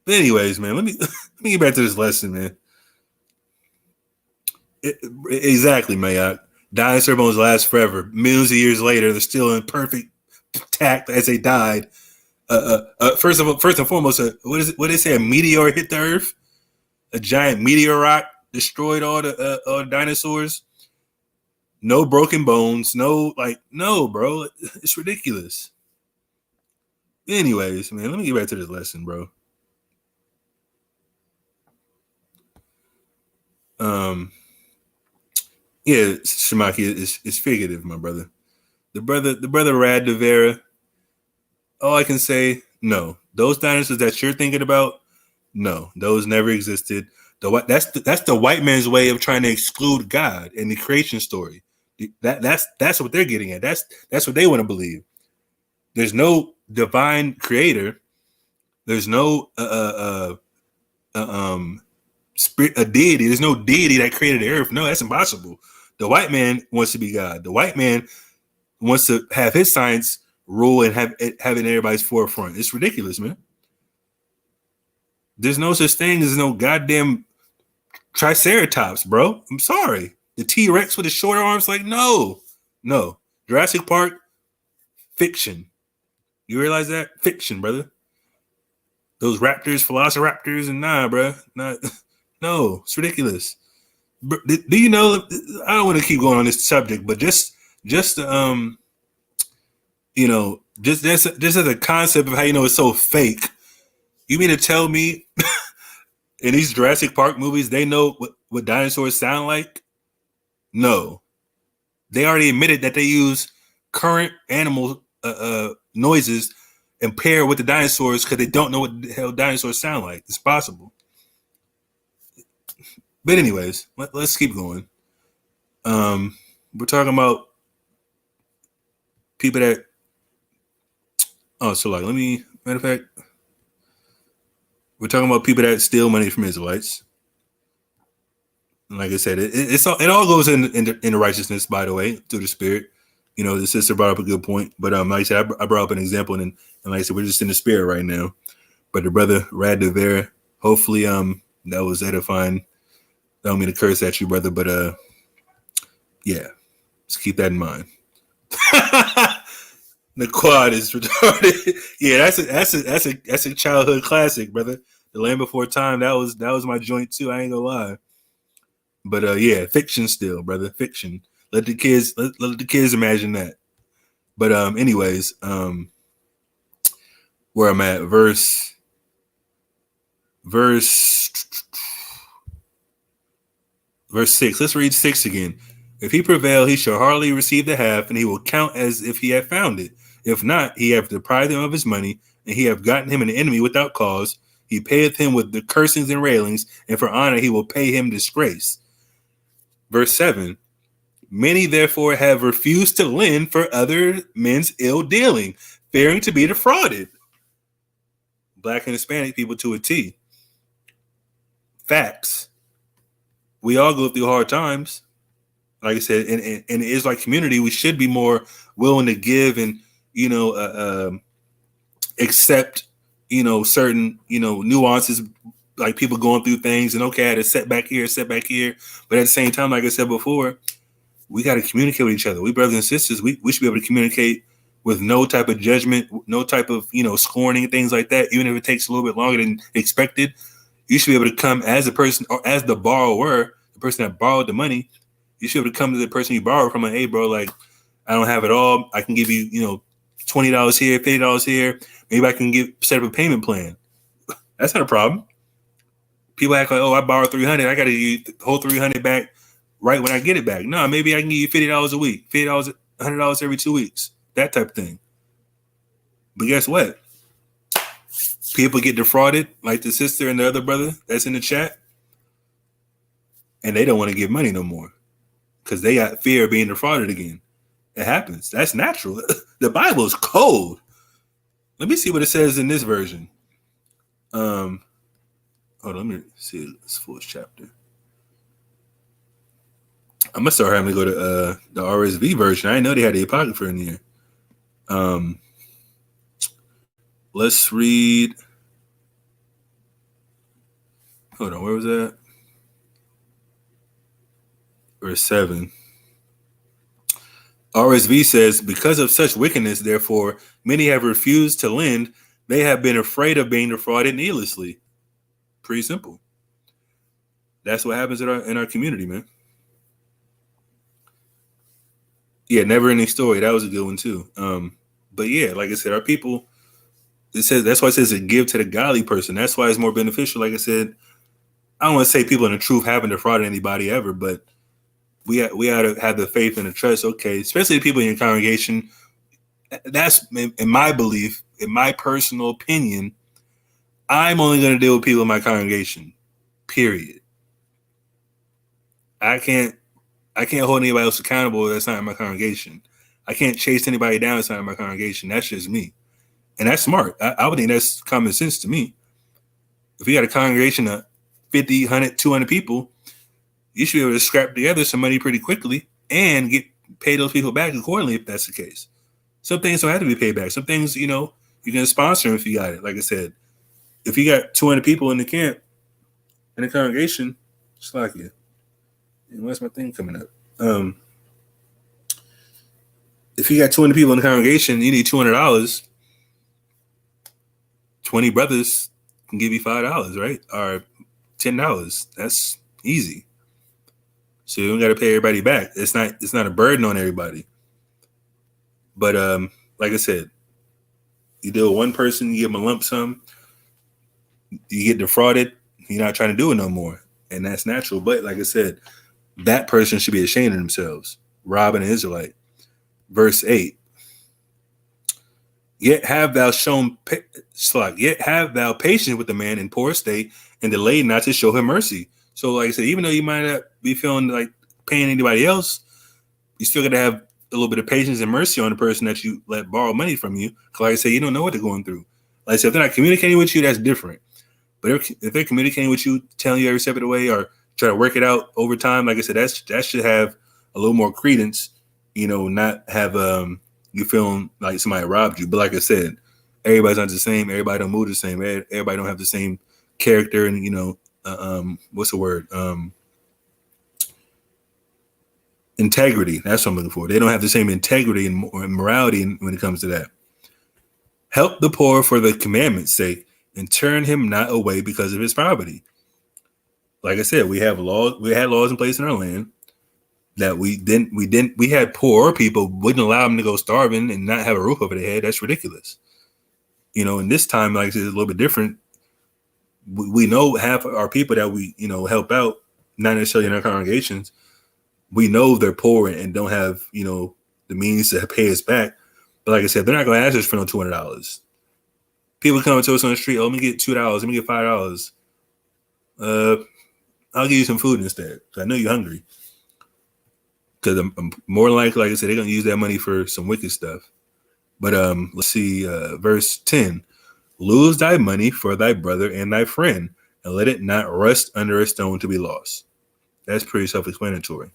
But anyways, man, let me get back to this lesson, man. Exactly, Mayak. Dinosaur bones last forever. Millions of years later, they're still in perfect tact as they died. First and foremost, what did they say? A meteor hit the Earth. A giant meteorite destroyed all the dinosaurs. No broken bones. No, bro. It's ridiculous. Anyways, man, let me get back to this lesson, bro. Yeah, Shamaki is figurative, my brother. The brother Rad Devera. All I can say, no. Those dinosaurs that you're thinking about, no, those never existed. That's the white man's way of trying to exclude God in the creation story. That's what they're getting at. That's what they want to believe. There's no divine creator. There's no spirit, a deity. There's no deity that created the earth. No, that's impossible. The white man wants to be God. The white man wants to have his science rule and have it in everybody's forefront. It's ridiculous, man. There's no such thing as no goddamn Triceratops, bro. I'm sorry. The T-Rex with the short arms, like, no. Jurassic Park, fiction. You realize that? Fiction, brother. Those raptors, velociraptors, and bro. No, it's ridiculous. Do you know? I don't want to keep going on this subject, but just as a concept of how it's so fake. You mean to tell me in these Jurassic Park movies they know what dinosaurs sound like? No, they already admitted that they use current animal noises and pair with the dinosaurs because they don't know what the hell dinosaurs sound like. It's possible. But anyways, let's keep going. We're talking about people that. Oh, so like, matter of fact, we're talking about people that steal money from Israelites. And like I said, it all goes into righteousness, by the way, through the Spirit. The sister brought up a good point, but like I said, I brought up an example, and like I said, we're just in the spirit right now. But the brother Rad Devere, hopefully, that was edifying. I don't mean to curse at you, brother, but yeah, just keep that in mind. The quad is retarded. Yeah, that's a childhood classic, brother. The Land Before Time, that was my joint too. I ain't gonna lie. But yeah, fiction still, brother, fiction. Let the kids imagine that. But anyways, where I'm at, verse 6. Let's read 6 again. If he prevail, he shall hardly receive the half, and he will count as if he had found it. If not, he hath deprived him of his money, and he hath gotten him an enemy without cause. He payeth him with the cursings and railings, and for honor he will pay him disgrace. Verse 7. Many therefore have refused to lend for other men's ill dealing, fearing to be defrauded. Black and Hispanic people to a T. Facts. We all go through hard times. Like I said, in the Israelite community, we should be more willing to give and, accept, certain, nuances, like people going through things and okay, I had a setback here. But at the same time, like I said before, we got to communicate with each other. We brothers and sisters, we should be able to communicate with no type of judgment, no type of, scorning, things like that. Even if it takes a little bit longer than expected, you should be able to come as a person or as the borrower, the person that borrowed the money. You should be able to come to the person you borrowed from and, hey, bro, like, I don't have it all. I can give you, $20 here, $50 here. Maybe I can set up a payment plan. That's not a problem. People act like, oh, I borrowed $300. I got to give you the whole $300 back right when I get it back. No, maybe I can give you $50 a week, $50, $100 every 2 weeks, that type of thing. But guess what? People get defrauded, like the sister and the other brother that's in the chat, and they don't want to give money no more because they got fear of being defrauded again. It happens. That's natural. The Bible is cold. Let me see what it says in this version. Hold on, let me see this full chapter. I'm gonna start having to go to the RSV version. I didn't know they had the Apocrypha in here. Let's read. Hold on, where was that? Verse 7. RSV says, because of such wickedness, therefore, many have refused to lend. They have been afraid of being defrauded needlessly. Pretty simple. That's what happens in our community, man. Yeah, never ending story. That was a good one too. But yeah, like I said, our people, that's why it says to give to the godly person. That's why it's more beneficial. Like I said, I don't want to say people in the truth haven't defrauded anybody ever, but we ought to have the faith and the trust. Okay, especially the people in your congregation. That's in my belief, in my personal opinion. I'm only going to deal with people in my congregation. Period. I can't hold anybody else accountable that's not in my congregation. I can't chase anybody down that's not in my congregation. That's just me. And that's smart. I would think that's common sense to me. If you got a congregation of 50, 100, 200 people, you should be able to scrap together some money pretty quickly and pay those people back accordingly if that's the case. Some things don't have to be paid back. Some things, you can sponsor them if you got it. Like I said, if you got 200 people in the camp, in the congregation, just like you. Where's my thing coming up? If you got 200 people in the congregation, you need $200. 20 brothers can give you $5, right? Or $10. That's easy. So you don't got to pay everybody back. It's not a burden on everybody. But like I said, you deal with one person, you give them a lump sum, you get defrauded, you're not trying to do it no more. And that's natural. But like I said, that person should be ashamed of themselves. Robbing an Israelite. Verse 8. Yet have thou patience with the man in poor estate and delayed not to show him mercy. So like I said, even though you might not be feeling like paying anybody else, you still got to have a little bit of patience and mercy on the person that you let borrow money from you. Because like I said, you don't know what they're going through. Like I said, if they're not communicating with you, that's different. But if they're communicating with you, telling you every step of the way, or try to work it out over time, like I said, that should have a little more credence not have you feeling like somebody robbed you. But like I said, everybody's not the same. Everybody don't move the same. Everybody don't have the same character and what's the word? Integrity. That's what I'm looking for. They don't have the same integrity and morality when it comes to that. Help the poor for the commandment's sake, and turn him not away because of his poverty. Like I said, we have laws. We had laws in place in our land that we had poor people, wouldn't allow them to go starving and not have a roof over their head. That's ridiculous. And this time, like I said, it's a little bit different. We know half of our people that we help out, not necessarily in our congregations. We know they're poor and don't have the means to pay us back. But like I said, they're not going to ask us for no $200. People come to us on the street. Oh, let me get $2. Let me get $5. I'll give you some food instead. I know you're hungry. Because I'm more likely, like I said, they're going to use that money for some wicked stuff. But let's see, verse 10. Lose thy money for thy brother and thy friend, and let it not rust under a stone to be lost. That's pretty self-explanatory.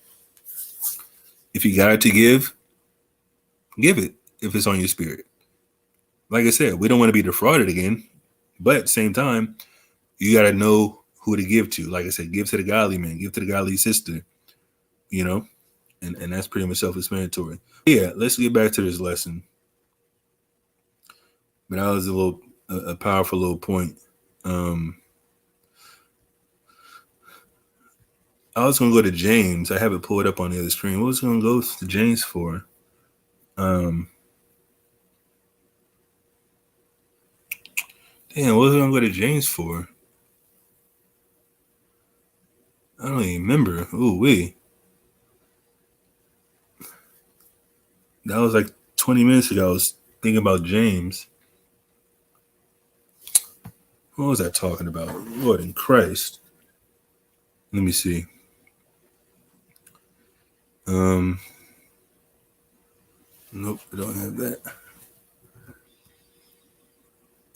If you got it to give it if it's on your spirit. Like I said, we don't want to be defrauded again, but at the same time, you got to know who to give to. Like I said, give to the godly man, give to the godly sister, and that's pretty much self-explanatory. Yeah, let's get back to this lesson. But that was a powerful little point. I was going to go to James. I have it pulled up on the other screen. What was I going to go to James for? Damn, what was I going to go to James for? I don't even remember. Ooh, wee. That was like 20 minutes ago. I was thinking about James. What was I talking about? Lord in Christ. Let me see. Nope, I don't have that.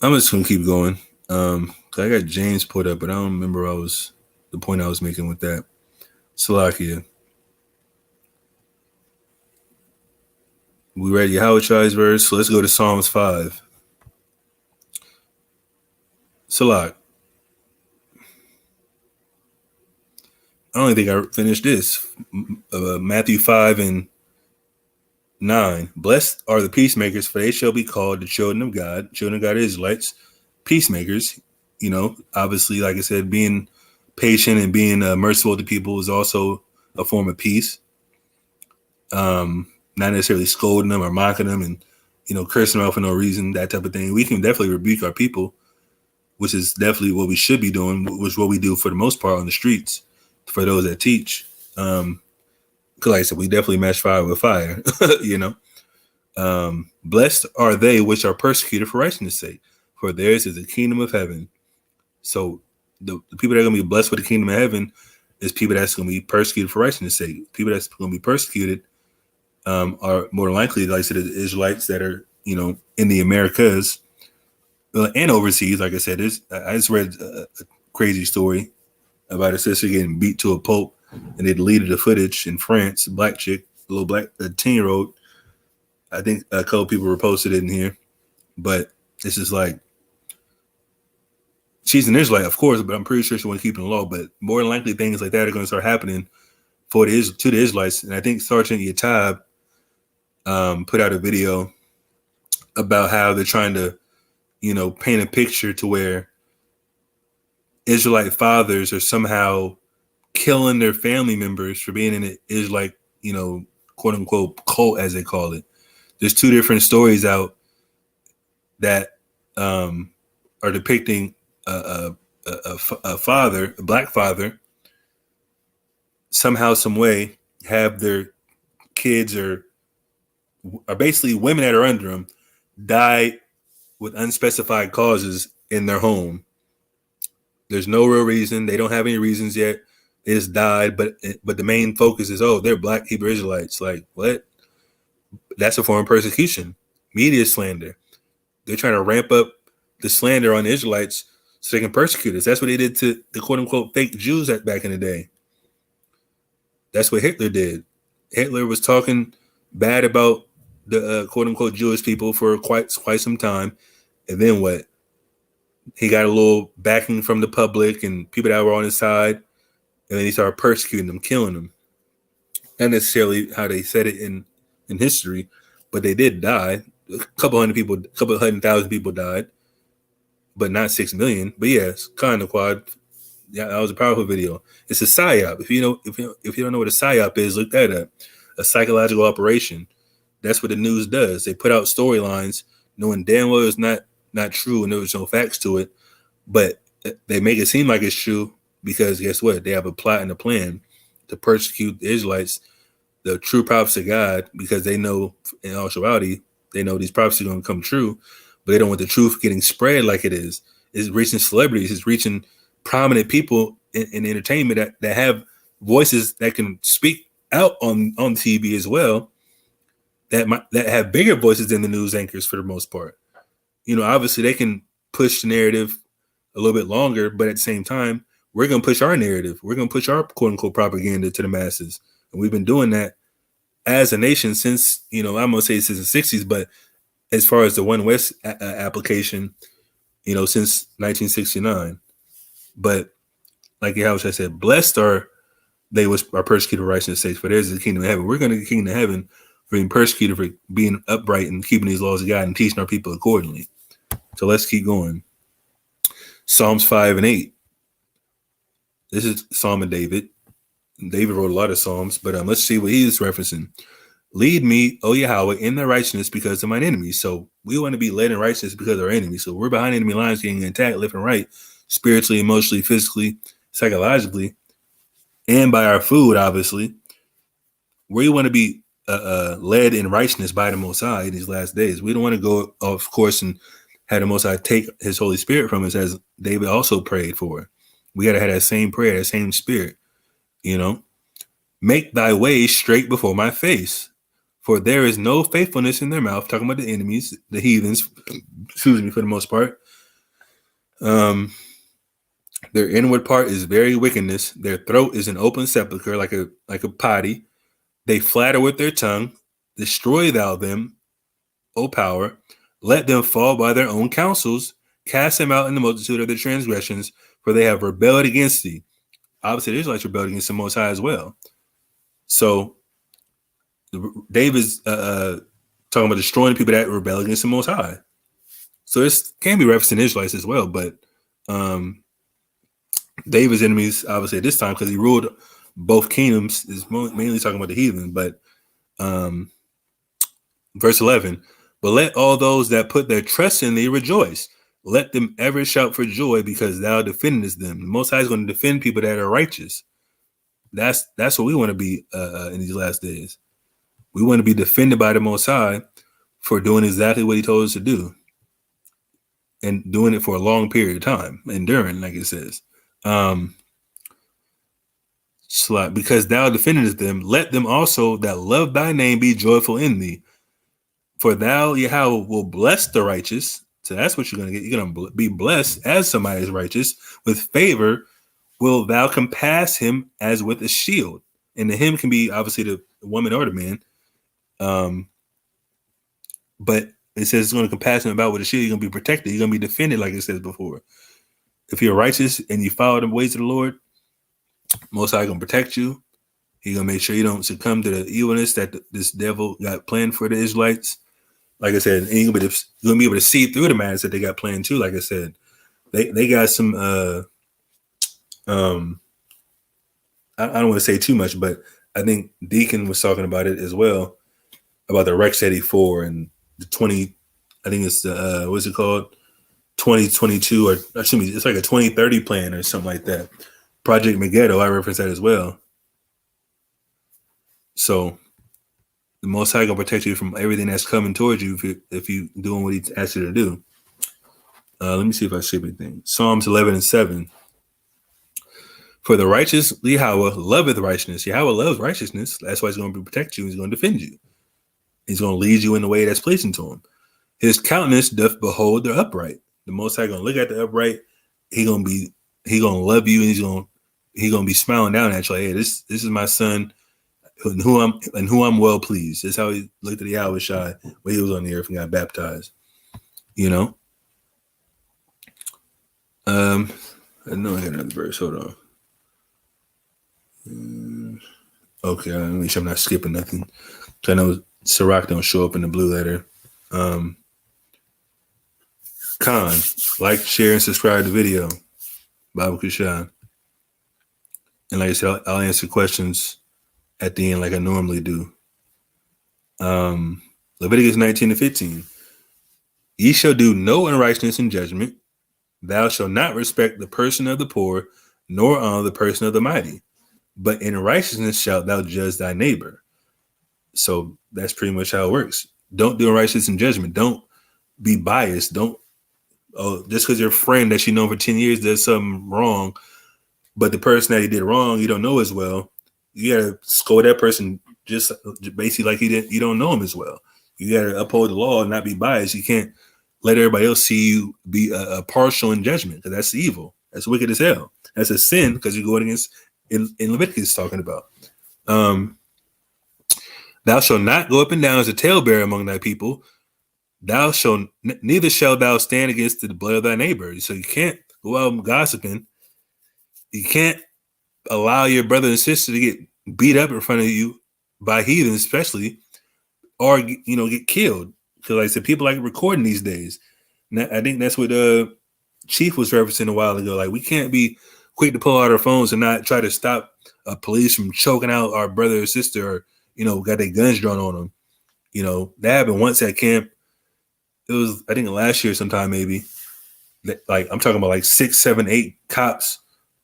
I'm just gonna keep going. I got James put up, but I don't remember the point I was making with that. Salakia. We read Yahushai's verse, so let's go to Psalms 5. Salak. I don't think I finished this. Matthew 5:9. Blessed are the peacemakers, for they shall be called the children of God. Children of God, Israelites, peacemakers. Obviously, like I said, being patient and being merciful to people is also a form of peace. Not necessarily scolding them or mocking them and cursing them out for no reason, that type of thing. We can definitely rebuke our people, which is definitely what we should be doing, which is what we do for the most part on the streets for those that teach. Because like I said, we definitely match fire with fire. Blessed are they which are persecuted for righteousness' sake, for theirs is the kingdom of heaven. So the people that are going to be blessed with the kingdom of heaven is people that's going to be persecuted for righteousness' sake. People that's going to be persecuted are more likely, like I said, the Israelites that are, in the Americas and overseas. Like I said, I just read a crazy story about a sister getting beat to a pulp, and they deleted the footage in France. A black chick, a 10-year-old. I think a couple people reposted it in here, but it's just like, she's an Israelite, of course, but I'm pretty sure she wasn't keeping the law. But more than likely, things like that are going to start happening to the Israelites. And I think Sergeant Yatab put out a video about how they're trying to, paint a picture to where Israelite fathers are somehow killing their family members for being in an Israelite, quote unquote cult, as they call it. There's two different stories out that are depicting a father, a black father, somehow, some way, have their kids or basically women that are under them die with unspecified causes in their home. There's no real reason. They don't have any reasons yet. They just died. But the main focus is, they're black Hebrew Israelites. Like, what? That's a form of persecution. Media slander. They're trying to ramp up the slander on the Israelites so they can persecute us. That's what they did to the quote unquote fake Jews back in the day. That's what Hitler did. Hitler was talking bad about the quote unquote Jewish people for quite some time, and then what? He got a little backing from the public and people that were on his side, and then he started persecuting them, killing them. Not necessarily how they said it in history, but they did die. A couple hundred thousand people died, but not 6 million. But yes, kind of quad. Yeah, that was a powerful video. It's a psyop. If you don't know what a psyop is, look that up. A psychological operation. That's what the news does. They put out storylines, knowing damn well it's not true and there was no facts to it, but they make it seem like it's true because guess what? They have a plot and a plan to persecute the Israelites, the true prophets of God, because they know in actuality they know these prophecies are going to come true, but they don't want the truth getting spread like it is. It's reaching celebrities. It's reaching prominent people in entertainment that have voices that can speak out on TV as well, that have bigger voices than the news anchors for the most part. Obviously they can push the narrative a little bit longer, but at the same time, we're going to push our narrative. We're going to push our quote unquote propaganda to the masses. And we've been doing that as a nation since, I'm going to say since the 60s, but as far as the One West application, since 1969. But like Yahweh said, blessed are they which are persecuted for righteousness' sake, for there's the kingdom of heaven. We're going to the kingdom of heaven for being persecuted for being upright and keeping these laws of God and teaching our people accordingly. So let's keep going. Psalms 5 and 8. This is Psalm of David. David wrote a lot of Psalms, but let's see what he is referencing. Lead me, O Yahweh, in the righteousness because of mine enemies. So we want to be led in righteousness because of our enemies. So we're behind enemy lines getting attacked left and right, spiritually, emotionally, physically, psychologically, and by our food, obviously. We want to be led in righteousness by the Most High in these last days. We don't want to go off course and have the Most High take his Holy Spirit from us, as David also prayed for. We got to have that same prayer, that same spirit, Make thy way straight before my face, for there is no faithfulness in their mouth. Talking about the enemies, the heathens, excuse me, for the most part. Their inward part is very wickedness. Their throat is an open sepulchre, like a potty. They flatter with their tongue. Destroy thou them, O power. Let them fall by their own counsels. Cast them out in the multitude of their transgressions, for they have rebelled against thee. Obviously, the Israelites rebelled against the Most High as well. So David's talking about destroying people that rebel against the Most High. So this can be referencing Israelites as well, but David's enemies, obviously, at this time, because he ruled both kingdoms, is mainly talking about the heathen. But verse 11, but let all those that put their trust in thee rejoice. Let them ever shout for joy because thou defendest them. The Most High is going to defend people that are righteous. That's what we want to be in these last days. We want to be defended by the Most High for doing exactly what he told us to do. And doing it for a long period of time, enduring, like it says. Because thou defendest them, let them also that love thy name be joyful in thee. For thou, Yahweh, will bless the righteous. So that's what you're going to get. You're going to be blessed as somebody is righteous. With favor will thou compass him as with a shield. And the him can be obviously the woman or the man. But it says it's going to compass him about with a shield. You're going to be protected. You're going to be defended, like it says before. If you're righteous and you follow the ways of the Lord, Most High going to protect you. He's going to make sure you don't succumb to the evilness that this devil got planned for the Israelites. Like I said, and you're going to be able to see through the madness that they got planned too. Like I said, they got some, I don't want to say too much, but I think Deacon was talking about it as well, about the Rex 84 and the 20, I think it's the, what's it called? 2022, or excuse me, it's like a 2030 plan or something like that. Project Megiddo, I reference that as well. So the Most High gonna protect you from everything that's coming towards you if you doing what he asked you to do. Let me see if I skip anything. Psalms 11 and 7. For the righteous, Yahweh loveth righteousness. Yahweh loves righteousness. That's why he's going to protect you. He's going to defend you. He's going to lead you in the way that's pleasing to him. His countenance doth behold the upright. The Most High going to look at the upright. He going to love you, and he's going to be smiling down at you like, hey, this is my son. and who I'm well pleased. That's how he looked at Yahweh Shai when he was on the earth and got baptized. You know. I know I had another verse. Hold on. Okay, let me make sure I'm not skipping nothing. I know Sirach don't show up in the blue letter. Khan, like, share, and subscribe to the video. Bible Kushan. And like I said, I'll answer questions at the end like I normally do. Leviticus 19:15. Ye shall do no unrighteousness in judgment. Thou shalt not respect the person of the poor, nor honor the person of the mighty. But in righteousness shalt thou judge thy neighbor. So that's pretty much how it works. Don't do unrighteousness in judgment. Don't be biased. Don't, just because your friend that you know for 10 years does something wrong, but the person that he did wrong, you don't know as well. You gotta scold that person just basically like you don't know him as well. You gotta uphold the law and not be biased. You can't let everybody else see you be a partial in judgment, because that's evil. That's wicked as hell. That's a sin, because you're going against in Leviticus talking about. Thou shalt not go up and down as a talebearer among thy people. Thou shalt neither shalt thou stand against the blood of thy neighbor. So you can't go out gossiping. You can't allow your brother and sister to get beat up in front of you by heathens, especially, or get killed. Because like I said, people like recording these days. And I think that's what Chief was referencing a while ago. Like, we can't be quick to pull out our phones and not try to stop police from choking out our brother or sister, or got their guns drawn on them. That happened once at camp. It was, I think, last year sometime maybe. Like, I'm talking about like 6, 7, 8 cops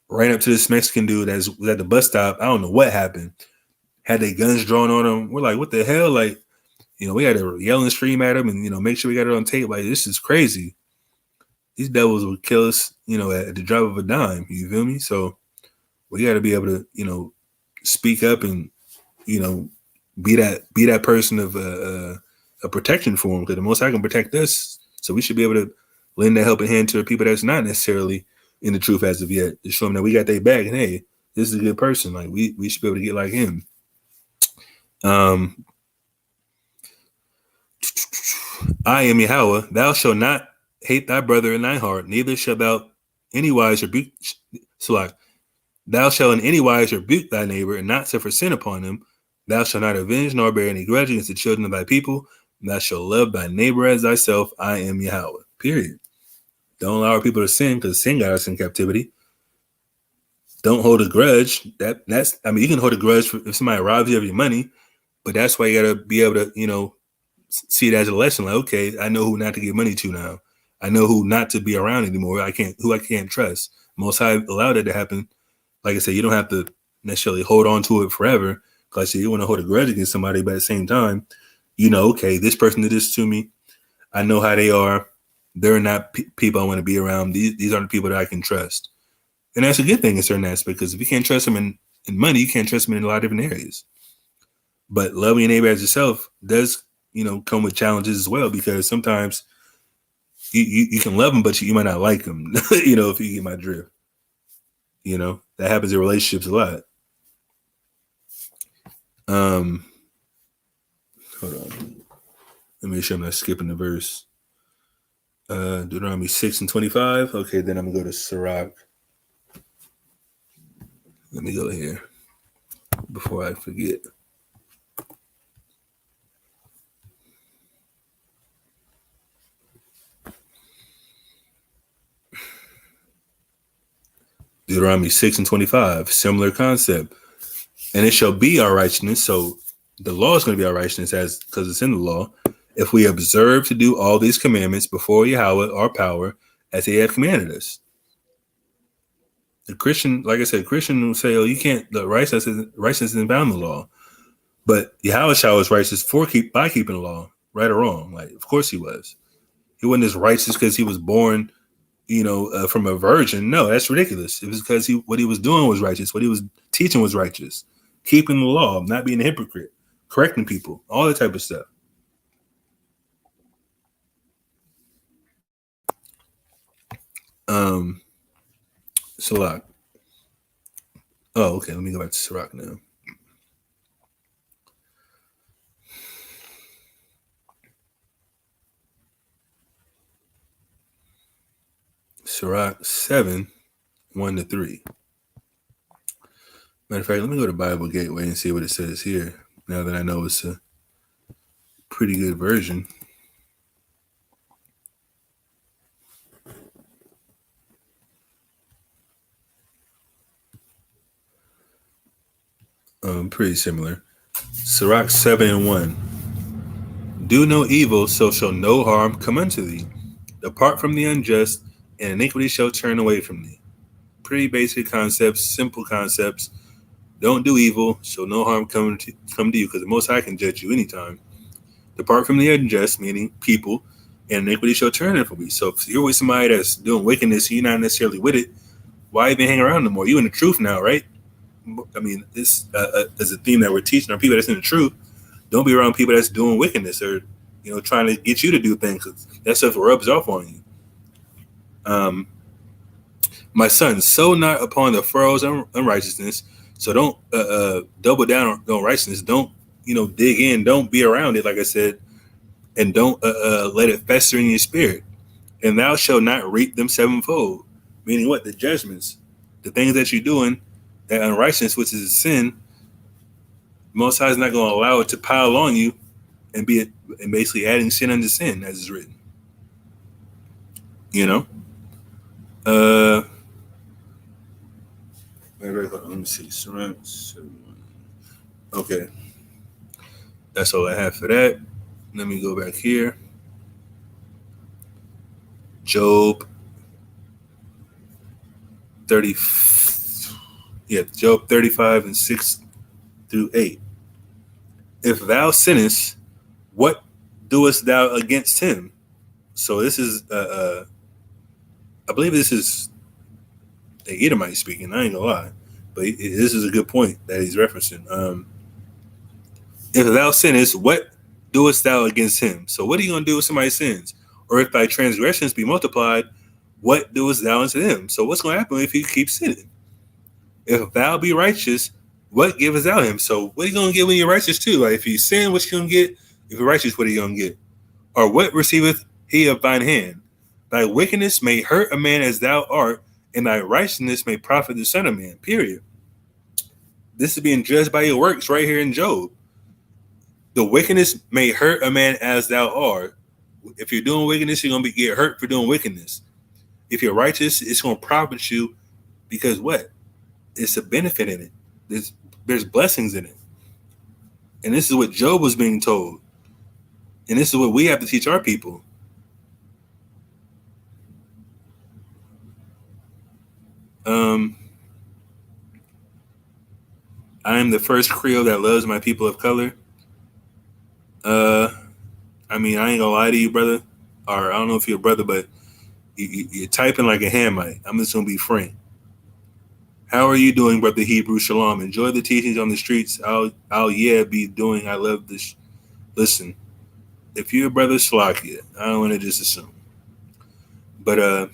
ran up to this Mexican dude that was at the bus stop. I don't know what happened. Had their guns drawn on him. We're like, what the hell? Like, we had to yell and scream at him and, make sure we got it on tape. Like, this is crazy. These devils would kill us, at the drop of a dime. You feel me? So we got to be able to, speak up and, be that person of a protection for them, because the Most High can protect us. So we should be able to lend a helping hand to the people that's not necessarily in the truth as of yet, to show them that we got their back and, hey, this is a good person. Like, we should be able to get like him. I am Yahweh. Thou shalt not hate thy brother in thy heart, neither shalt thou anywise rebuke. Thou shalt in any wise rebuke thy neighbor, and not suffer sin upon him. Thou shalt not avenge nor bear any grudge against the children of thy people. Thou shalt love thy neighbor as thyself. I am Yahweh. Period. Don't allow people to sin, because sin got us in captivity. Don't hold a grudge. That's you can hold a grudge if somebody robs you of your money, but that's why you gotta be able to, see it as a lesson. Like, okay, I know who not to give money to now. I know who not to be around anymore. Who I can't trust. Most High allowed that to happen. Like I said, you don't have to necessarily hold on to it forever, because I said, you want to hold a grudge against somebody, but at the same time, okay, this person did this to me. I know how they are. They're not people I want to be around. These aren't people that I can trust. And that's a good thing in certain aspects, because if you can't trust them in money, you can't trust them in a lot of different areas. But loving your neighbor as yourself does, come with challenges as well, because sometimes you can love them, but you might not like them, if you get my drift. That happens in relationships a lot. Hold on. Let me make sure I'm not skipping the verse. Deuteronomy 6:25. Okay, then I'm gonna go to Sirach. Let me go here before I forget. Deuteronomy 6:25. Similar concept. And it shall be our righteousness. So the law is going to be our righteousness, because it's in the law, if we observe to do all these commandments before Yahweh, our power, as he have commanded us. The Christian, like I said, Christian will say, oh, you can't, the righteousness isn't found in the law. But Yahweh was righteous by keeping the law, right or wrong. Like, of course he was. He wasn't as righteous because he was born, from a virgin. No, that's ridiculous. It was because what he was doing was righteous. What he was teaching was righteous. Keeping the law, not being a hypocrite, correcting people, all that type of stuff. Sirach. Oh, okay. Let me go back to Sirach now. Sirach 7, 1-3. Matter of fact, let me go to Bible Gateway and see what it says here. Now that I know it's a pretty good version. Pretty similar. Sirach 7:1. Do no evil, so shall no harm come unto thee. Depart from the unjust, and iniquity shall turn away from thee. Pretty basic concepts, simple concepts. Don't do evil, so no harm come to you, because the Most High can judge you anytime. Depart from the unjust, meaning people, and iniquity shall turn from thee. So if you're with somebody that's doing wickedness, you're not necessarily with it, why even hang around no more? You in the truth now, right? I mean, this is a theme that we're teaching our people that's in the truth. Don't be around people that's doing wickedness or, trying to get you to do things. That stuff rubs off on you. My son, sow not upon the furrows of unrighteousness. So don't double down on righteousness. Don't, dig in. Don't be around it, like I said. And don't let it fester in your spirit. And thou shalt not reap them sevenfold. Meaning what? The judgments. The things that you're doing, that unrighteousness, which is a sin, Most High is not going to allow it to pile on you and basically adding sin unto sin, as is written. Let me see. Okay. That's all I have for that. Let me go back here. Job 30. Yeah, Job 35 and 6-8. If thou sinnest, what doest thou against him? So this is, I believe this is the Edomite speaking. I ain't gonna lie, but this is a good point that he's referencing. If thou sinnest, what doest thou against him? So what are you gonna do if somebody sins? Or if thy transgressions be multiplied, what doest thou unto them? So what's gonna happen if you keep sinning? If thou be righteous, what givest thou him? So what are you gonna get when you're righteous too? Like if you sin, what you gonna get? If you're righteous, what are you gonna get? Or what receiveth he of thine hand? Thy wickedness may hurt a man as thou art, and thy righteousness may profit the son of man. Period. This is being judged by your works right here in Job. The wickedness may hurt a man as thou art. If you're doing wickedness, you're gonna get hurt for doing wickedness. If you're righteous, it's gonna profit you because what? It's a benefit in it. There's blessings in it. And this is what Job was being told. And this is what we have to teach our people. I am the first Creole that loves my people of color. I mean, I ain't gonna lie to you, brother. Or I don't know if you're a brother, but you're typing like a Hamite. I'm just gonna be frank. How are you doing, brother Hebrew? Shalom. Enjoy the teachings on the streets. I'll be doing. I love this. Listen, if you're a brother, Slakia, I don't want to just assume. But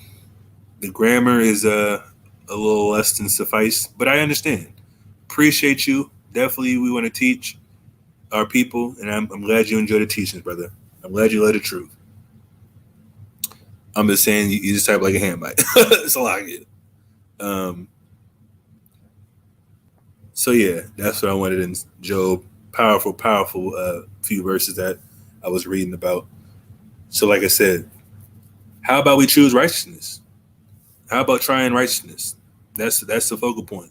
the grammar is a little less than suffice. But I understand. Appreciate you. Definitely, we want to teach our people, and I'm glad you enjoy the teachings, brother. I'm glad you love the truth. I'm just saying you just type like a Hamite. Slakia. So yeah, that's what I wanted in Job. Powerful few verses that I was reading about. So like I said, how about we choose righteousness? How about trying righteousness? That's the focal point.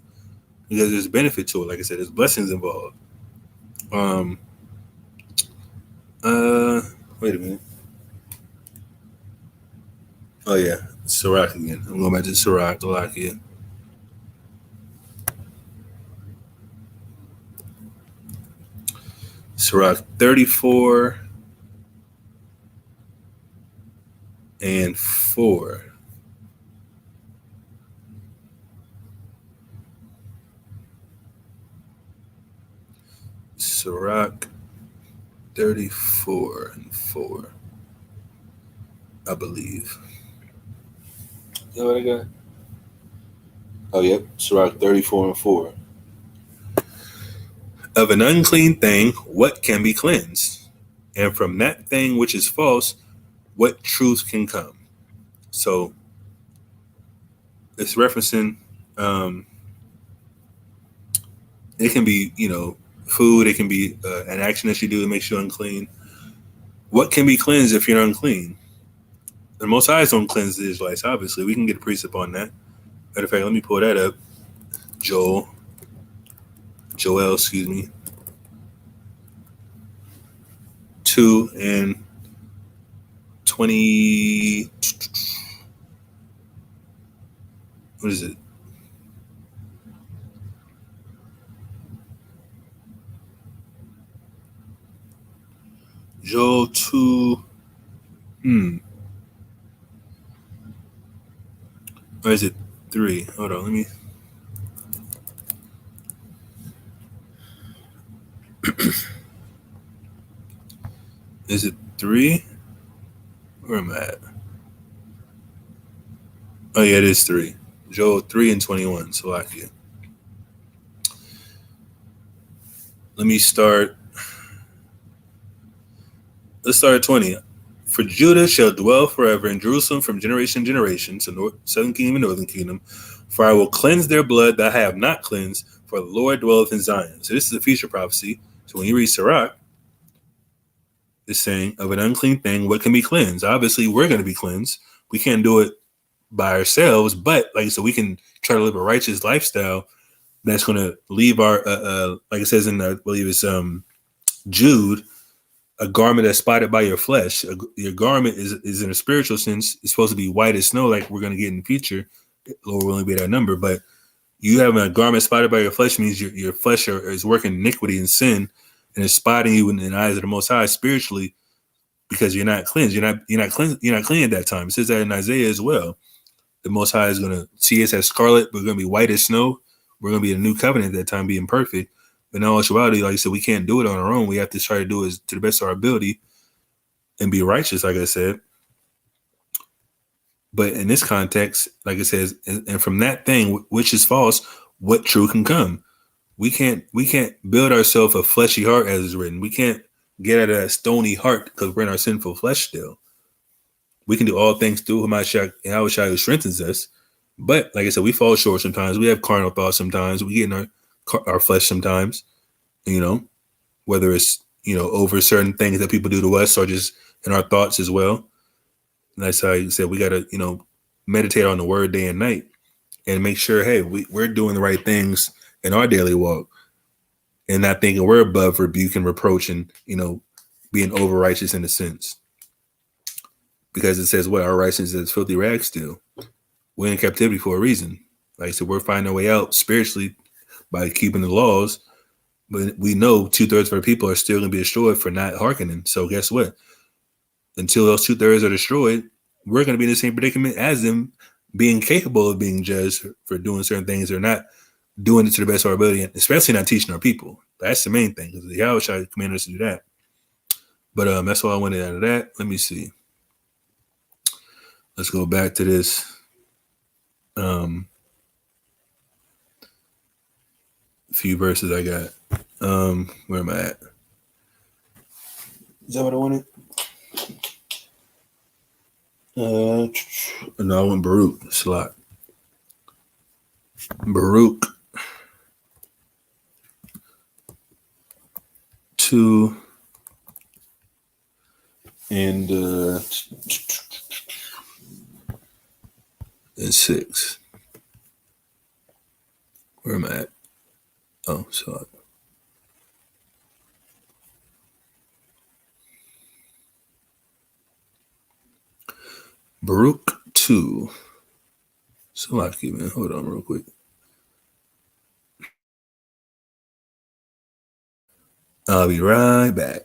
Because there's benefit to it. Like I said, there's blessings involved. Wait a minute. Oh yeah, Sirach again. I'm going back to Sirach, the lock here. Sirach 34 and 4. Sirach 34 and 4. I believe. You know what I got? Oh, yep. Sirach 34 and 4. Of an unclean thing, what can be cleansed? And from that thing which is false, what truth can come? So it's referencing. It can be, food. It can be an action that you do that makes you unclean. What can be cleansed if you're unclean? The Most High don't cleanse the Israelites. Obviously, we can get a precept on that. Matter of fact, let me pull that up. Joel, excuse me, 2:20. What is it? Joel 2. Or is it 3? Hold on, let me. Is it 3? Where am I at? Oh yeah, it is 3. Joel 3:21. Salakia. Let me start. Let's start at 20. For Judah shall dwell forever in Jerusalem from generation to generation, so southern kingdom and northern kingdom. For I will cleanse their blood that I have not cleansed, for the Lord dwelleth in Zion. So this is a future prophecy. So when you read Sirach, it's saying of an unclean thing, what can be cleansed? Obviously, we're going to be cleansed. We can't do it by ourselves, but like I said, we can try to live a righteous lifestyle that's going to leave our, like it says in, I believe it's Jude, a garment that's spotted by your flesh. Your garment is in a spiritual sense, it's supposed to be white as snow, like we're going to get in the future. Lord will only be that number, but you having a garment spotted by your flesh means your flesh is working iniquity and sin, and it's spotting you in the eyes of the Most High spiritually because you're not cleansed. You're not clean at that time. It says that in Isaiah as well. The Most High is going to see us as scarlet. We're going to be white as snow. We're going to be in a new covenant at that time, being perfect. But in all actuality, like I said, we can't do it on our own. We have to try to do it to the best of our ability and be righteous, like I said. But in this context, like it says, and from that thing which is false, what true can come? We can't build ourselves a fleshy heart, as is written. We can't get out of that stony heart because we're in our sinful flesh still. We can do all things through whom who strengthens us. But like I said, we fall short sometimes. We have carnal thoughts sometimes. We get in our flesh sometimes, whether it's, over certain things that people do to us or just in our thoughts as well. And that's how you said we got to, meditate on the word day and night and make sure, hey, we're doing the right things in our daily walk and not thinking we're above rebuke and reproach and, being over righteous in a sense. Because it says what our righteousness is filthy rags still. We're in captivity for a reason. Like I said, we're finding our way out spiritually by keeping the laws, but we know 2/3 of our people are still going to be destroyed for not hearkening. So guess what? Until those 2/3 are destroyed, we're going to be in the same predicament as them, being capable of being judged for doing certain things or not doing it to the best of our ability, and especially not teaching our people. That's the main thing, because the Yahweh commanded us to do that. But that's all I wanted out of that. Let me see. Let's go back to this. Few verses I got. Where am I at? Is that what I wanted? No, I want Baruch. Slot. Baruch 2 and 6. Where am I at? Oh, Slot. Baruch 2. Salaki, man. Hold on real quick. I'll be right back.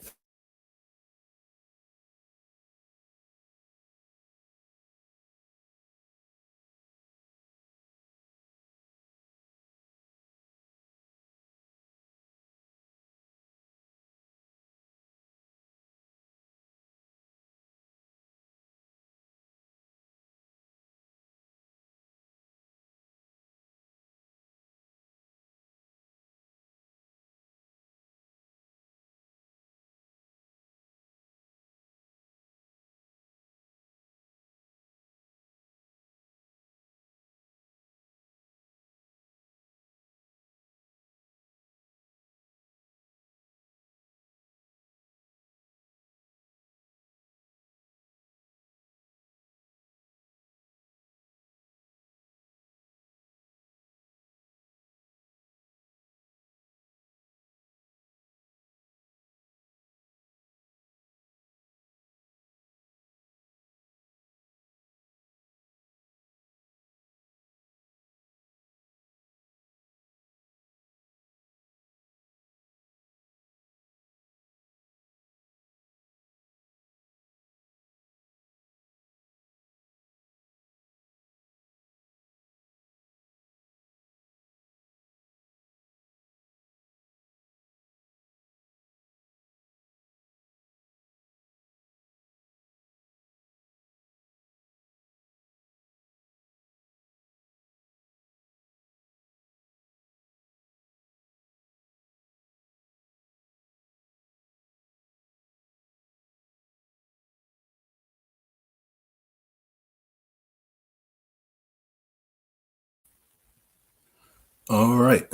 All right.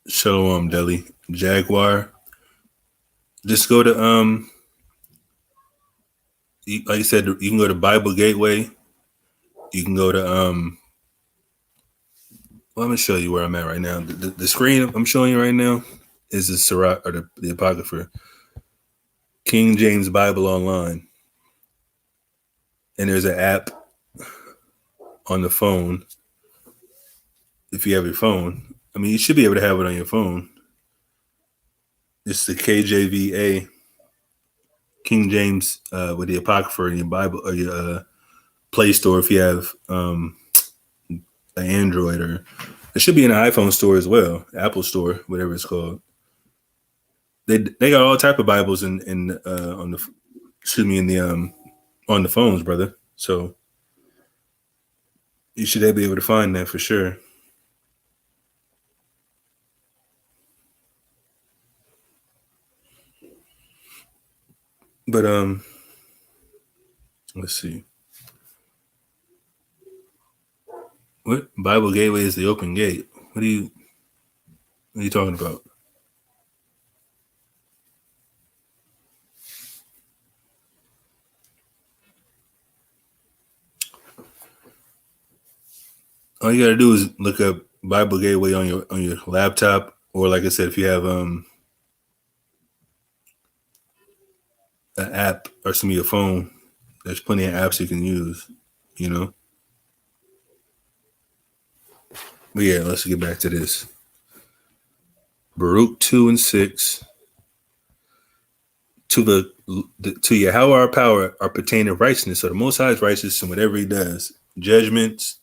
Shalom, Delhi. Jaguar. Just go to like I said, you can go to Bible Gateway. You can go to well, I'm gonna show you where I'm at right now. The screen I'm showing you right now is the Sirach or the Apocrypha, King James Bible Online, and there's an app on the phone. If you have your phone, I mean, you should be able to have it on your phone. It's the KJVA, King James with the Apocrypha in your Bible or your Play Store if you have an Android, or it should be in an iPhone store as well, Apple Store, whatever it's called. They got all type of Bibles on the on the phones, brother. So you should be able to find that for sure. But let's see. What Bible Gateway is the open gate? What are you talking about? All you gotta do is look up Bible Gateway on your laptop, or like I said, if you have an app or some of your phone, there's plenty of apps you can use, you know. But yeah, let's get back to this. Baruch 2:6. To Yahweh our power are pertaining righteousness. So the Most High is righteous in whatever He does. Judgments,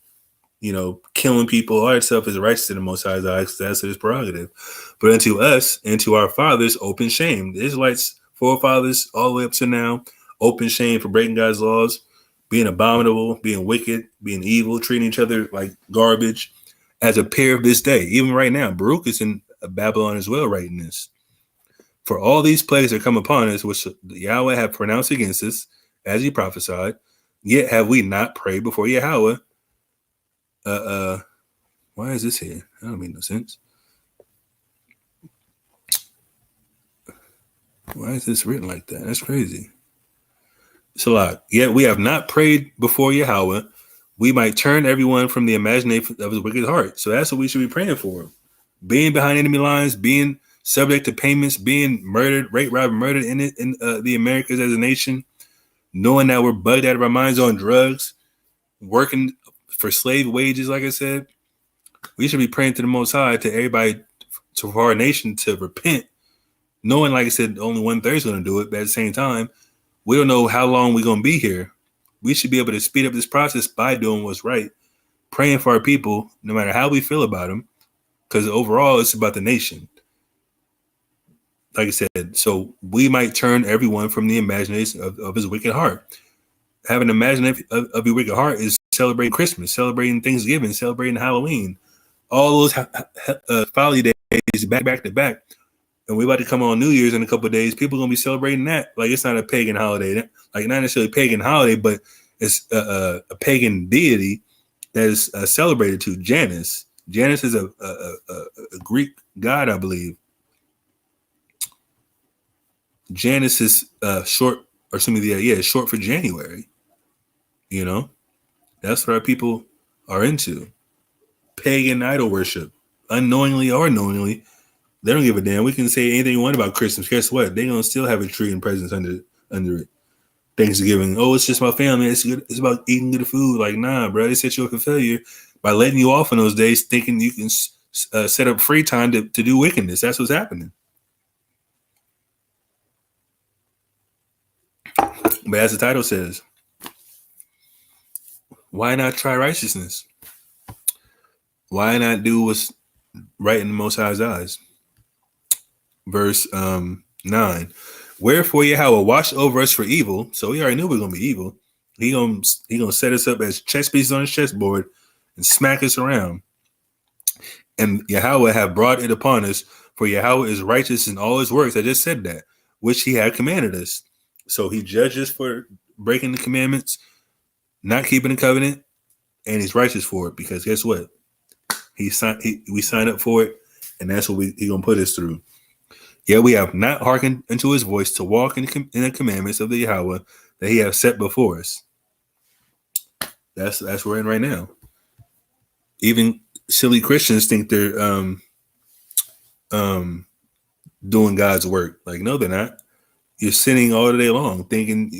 killing people, all that stuff is righteous in the Most High's eyes. That's His prerogative. But unto us and to our fathers, open shame. The Israelites, forefathers, all the way up to now, open shame for breaking God's laws, being abominable, being wicked, being evil, treating each other like garbage, as a pair of this day. Even right now, Baruch is in Babylon as well, writing this. For all these plagues that come upon us, which Yahweh have pronounced against us, as He prophesied, yet have we not prayed before Yahweh. Why is this here? That don't make no sense. Why is this written like that? That's crazy. Salah. Yet we have not prayed before Yahweh. We might turn everyone from the imagination of his wicked heart. So that's what we should be praying for. Being behind enemy lines, being subject to payments, being murdered, rape, robbed, murdered in the Americas as a nation, knowing that we're bugged out of our minds on drugs, working for slave wages, like I said. We should be praying to the Most High, to everybody, for our nation to repent, knowing, like I said, only 1/3 is going to do it. But at the same time, we don't know how long we're going to be here. We should be able to speed up this process by doing what's right, praying for our people, no matter how we feel about them, because overall, it's about the nation. Like I said, so we might turn everyone from the imagination of his wicked heart. Having an imagination of your wicked heart is celebrating Christmas, celebrating Thanksgiving, celebrating Halloween, all those folly days back to back. And we about to come on New Year's in a couple of days. People are going to be celebrating that. Like, it's not a pagan holiday. Like, not necessarily a pagan holiday, but it's a pagan deity that is celebrated to. Janus. Janus is a Greek god, I believe. Janus is short, or some of the short for January. That's what our people are into. Pagan idol worship, unknowingly or knowingly. They don't give a damn. We can say anything you want about Christmas. Guess what? They're gonna still have a tree and presents under it. Thanksgiving. Oh, it's just my family. It's good. It's about eating good food. Like, nah, bro. They set you up for failure by letting you off on those days, thinking you can set up free time to do wickedness. That's what's happening. But as the title says, why not try righteousness? Why not do what's right in the Most High's eyes? Verse 9. Wherefore Yahweh watched over us for evil. So we already knew we were gonna be evil. He gonna set us up as chess pieces on his chessboard and smack us around. And Yahweh have brought it upon us, for Yahweh is righteous in all his works. I just said that, which he had commanded us. So he judges for breaking the commandments, not keeping the covenant, and he's righteous for it, because guess what? We signed up for it, and that's what he gonna put us through. Yeah, we have not hearkened unto his voice to walk in the commandments of the Yahweh that he has set before us. That's where we're in right now. Even silly Christians think they're doing God's work. Like, no, they're not. You're sinning all the day long, thinking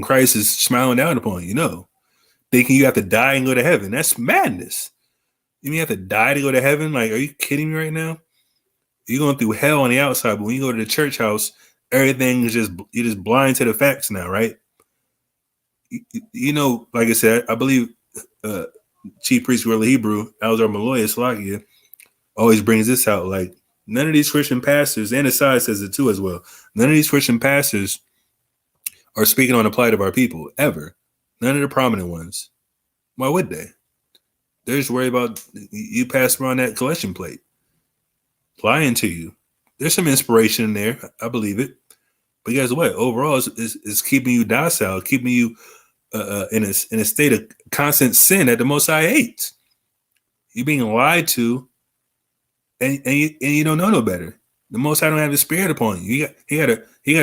Christ is smiling down upon you. No, thinking you have to die and go to heaven. That's madness. You mean you have to die to go to heaven? Like, are you kidding me right now? You're going through hell on the outside, but when you go to the church house, everything is you're just blind to the facts now, right? You know, like I said, I believe Chief Priest Gorilla Hebrew, Alzar Maloya Slakia, always brings this out. Like, none of these Christian pastors, and Aside says it too as well, none of these Christian pastors are speaking on the plight of our people, ever. None of the prominent ones. Why would they? They're just worried about you passing around that collection plate. Lying to you. There's some inspiration in there. I believe it. But guess what? Overall, it's keeping you docile, keeping you in a state of constant sin that the Most High hates. You're being lied to, and you don't know no better. The Most High don't have His Spirit upon you. He got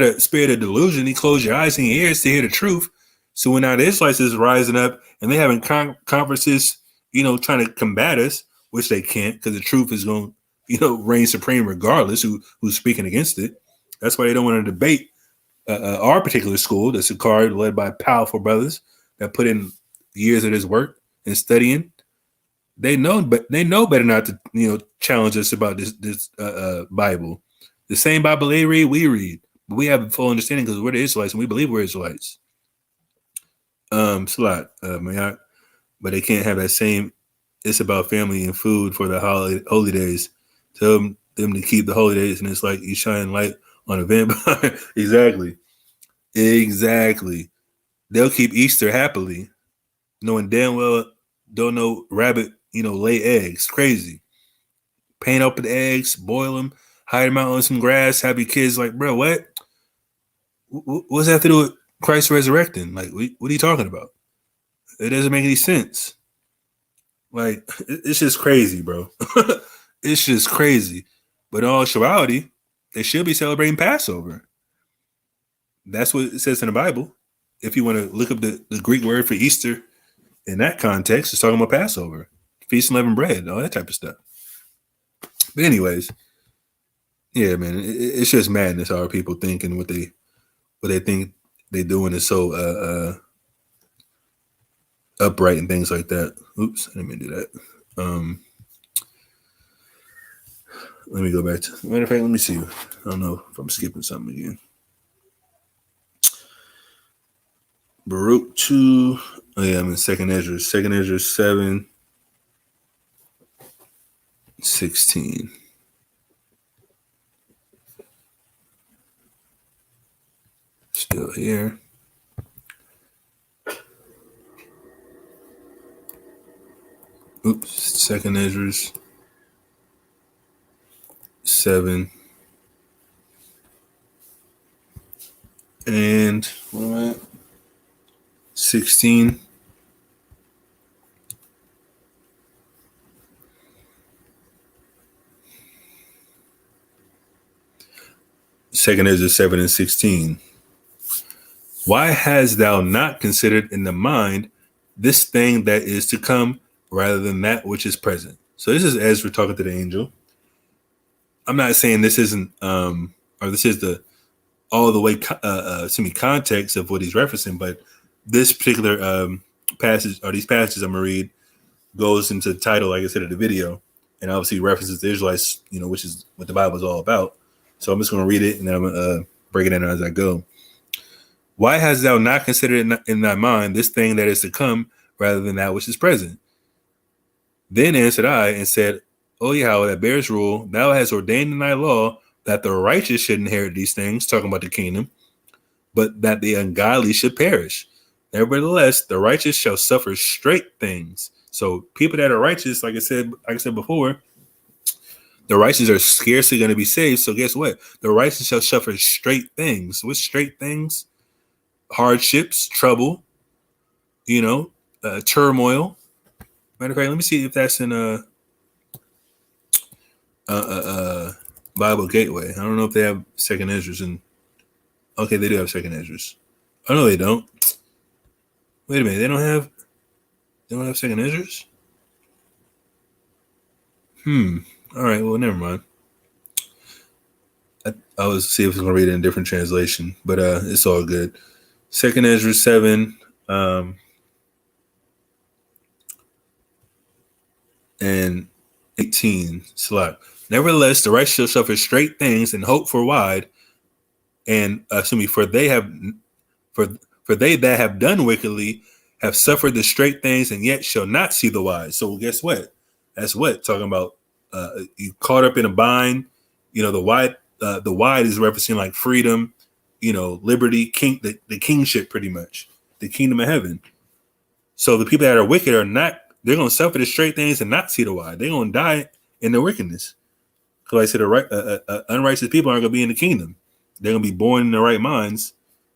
a spirit of delusion. He closed your eyes and your ears to hear the truth. So when now the Israelites is rising up and they having conferences, trying to combat us, which they can't, because the truth is going to reign supreme regardless who's speaking against it. That's why they don't want to debate our particular school, the SICARII, led by powerful brothers that put in years of this work and studying. They know better not to challenge us about this Bible. The same Bible they read, we read. But we have a full understanding because we're the Israelites and we believe we're Israelites. Salat, Mayak, but they can't have that same. It's about family and food for the holy days. Tell them to keep the holy days, and it's like you shine light on a vampire. Exactly. They'll keep Easter happily, knowing damn well don't know rabbit, lay eggs. Crazy. Paint up the eggs, boil them, hide them out on some grass, have your kids like, bro, what? What's that have to do with Christ resurrecting? Like, what are you talking about? It doesn't make any sense. Like, it's just crazy, bro. It's just crazy. But in all actuality, they should be celebrating Passover. That's what it says in the Bible. If you want to look up the Greek word for Easter in that context, it's talking about Passover, feast and unleavened bread, all that type of stuff. But anyways, yeah, man, it's just madness how people thinking what they think they're doing is so upright and things like that. Oops, I didn't mean to do that. Let me go back to. Matter of fact, let me see. I don't know if I'm skipping something again. Baruch 2. Oh yeah, I'm in Second Ezra. Second Ezra 7:16. Still here. Oops. Second Ezra 7. And what am I at? 16. Second Ezra 7:16. Why hast thou not considered in the mind this thing that is to come rather than that which is present? So this is Ezra talking to the angel. I'm not saying this isn't or this is the all the way context of what he's referencing, but this particular passage or these passages I'm gonna read goes into the title, like I said, of the video, and obviously references the Israelites, which is what the Bible is all about. So I'm just gonna read it and then I'm gonna break it down as I go. Why hast thou not considered in thy mind this thing that is to come rather than that which is present? Then answered I and said, O Yahweh, that bears rule, thou hast ordained in thy law that the righteous should inherit these things, talking about the kingdom, but that the ungodly should perish. Nevertheless, the righteous shall suffer straight things. So people that are righteous, like I said before, the righteous are scarcely going to be saved. So guess what? The righteous shall suffer straight things. What's straight things? Hardships, trouble, turmoil. Matter of fact, let me see if that's in Bible Gateway. I don't know if they have Second Esdras in. Okay, they do have Second Esdras. Oh no, they don't. Wait a minute, they don't have Second Esdras? All right, well, never mind. I was see if I was gonna read it in a different translation, but it's all good. Second Esdras 7, and 18. Slot. Nevertheless, the righteous shall suffer straight things and hope for wide, and for they that have done wickedly have suffered the straight things and yet shall not see the wide. So guess what? That's what talking about. You caught up in a bind. The wide is referencing like freedom, liberty, the kingship, pretty much the kingdom of heaven. So the people that are wicked are not. They're going to suffer the straight things and not see the wide. They're going to die in their wickedness. Because I said, unrighteous people aren't going to be in the kingdom. They're going to be born in the right minds,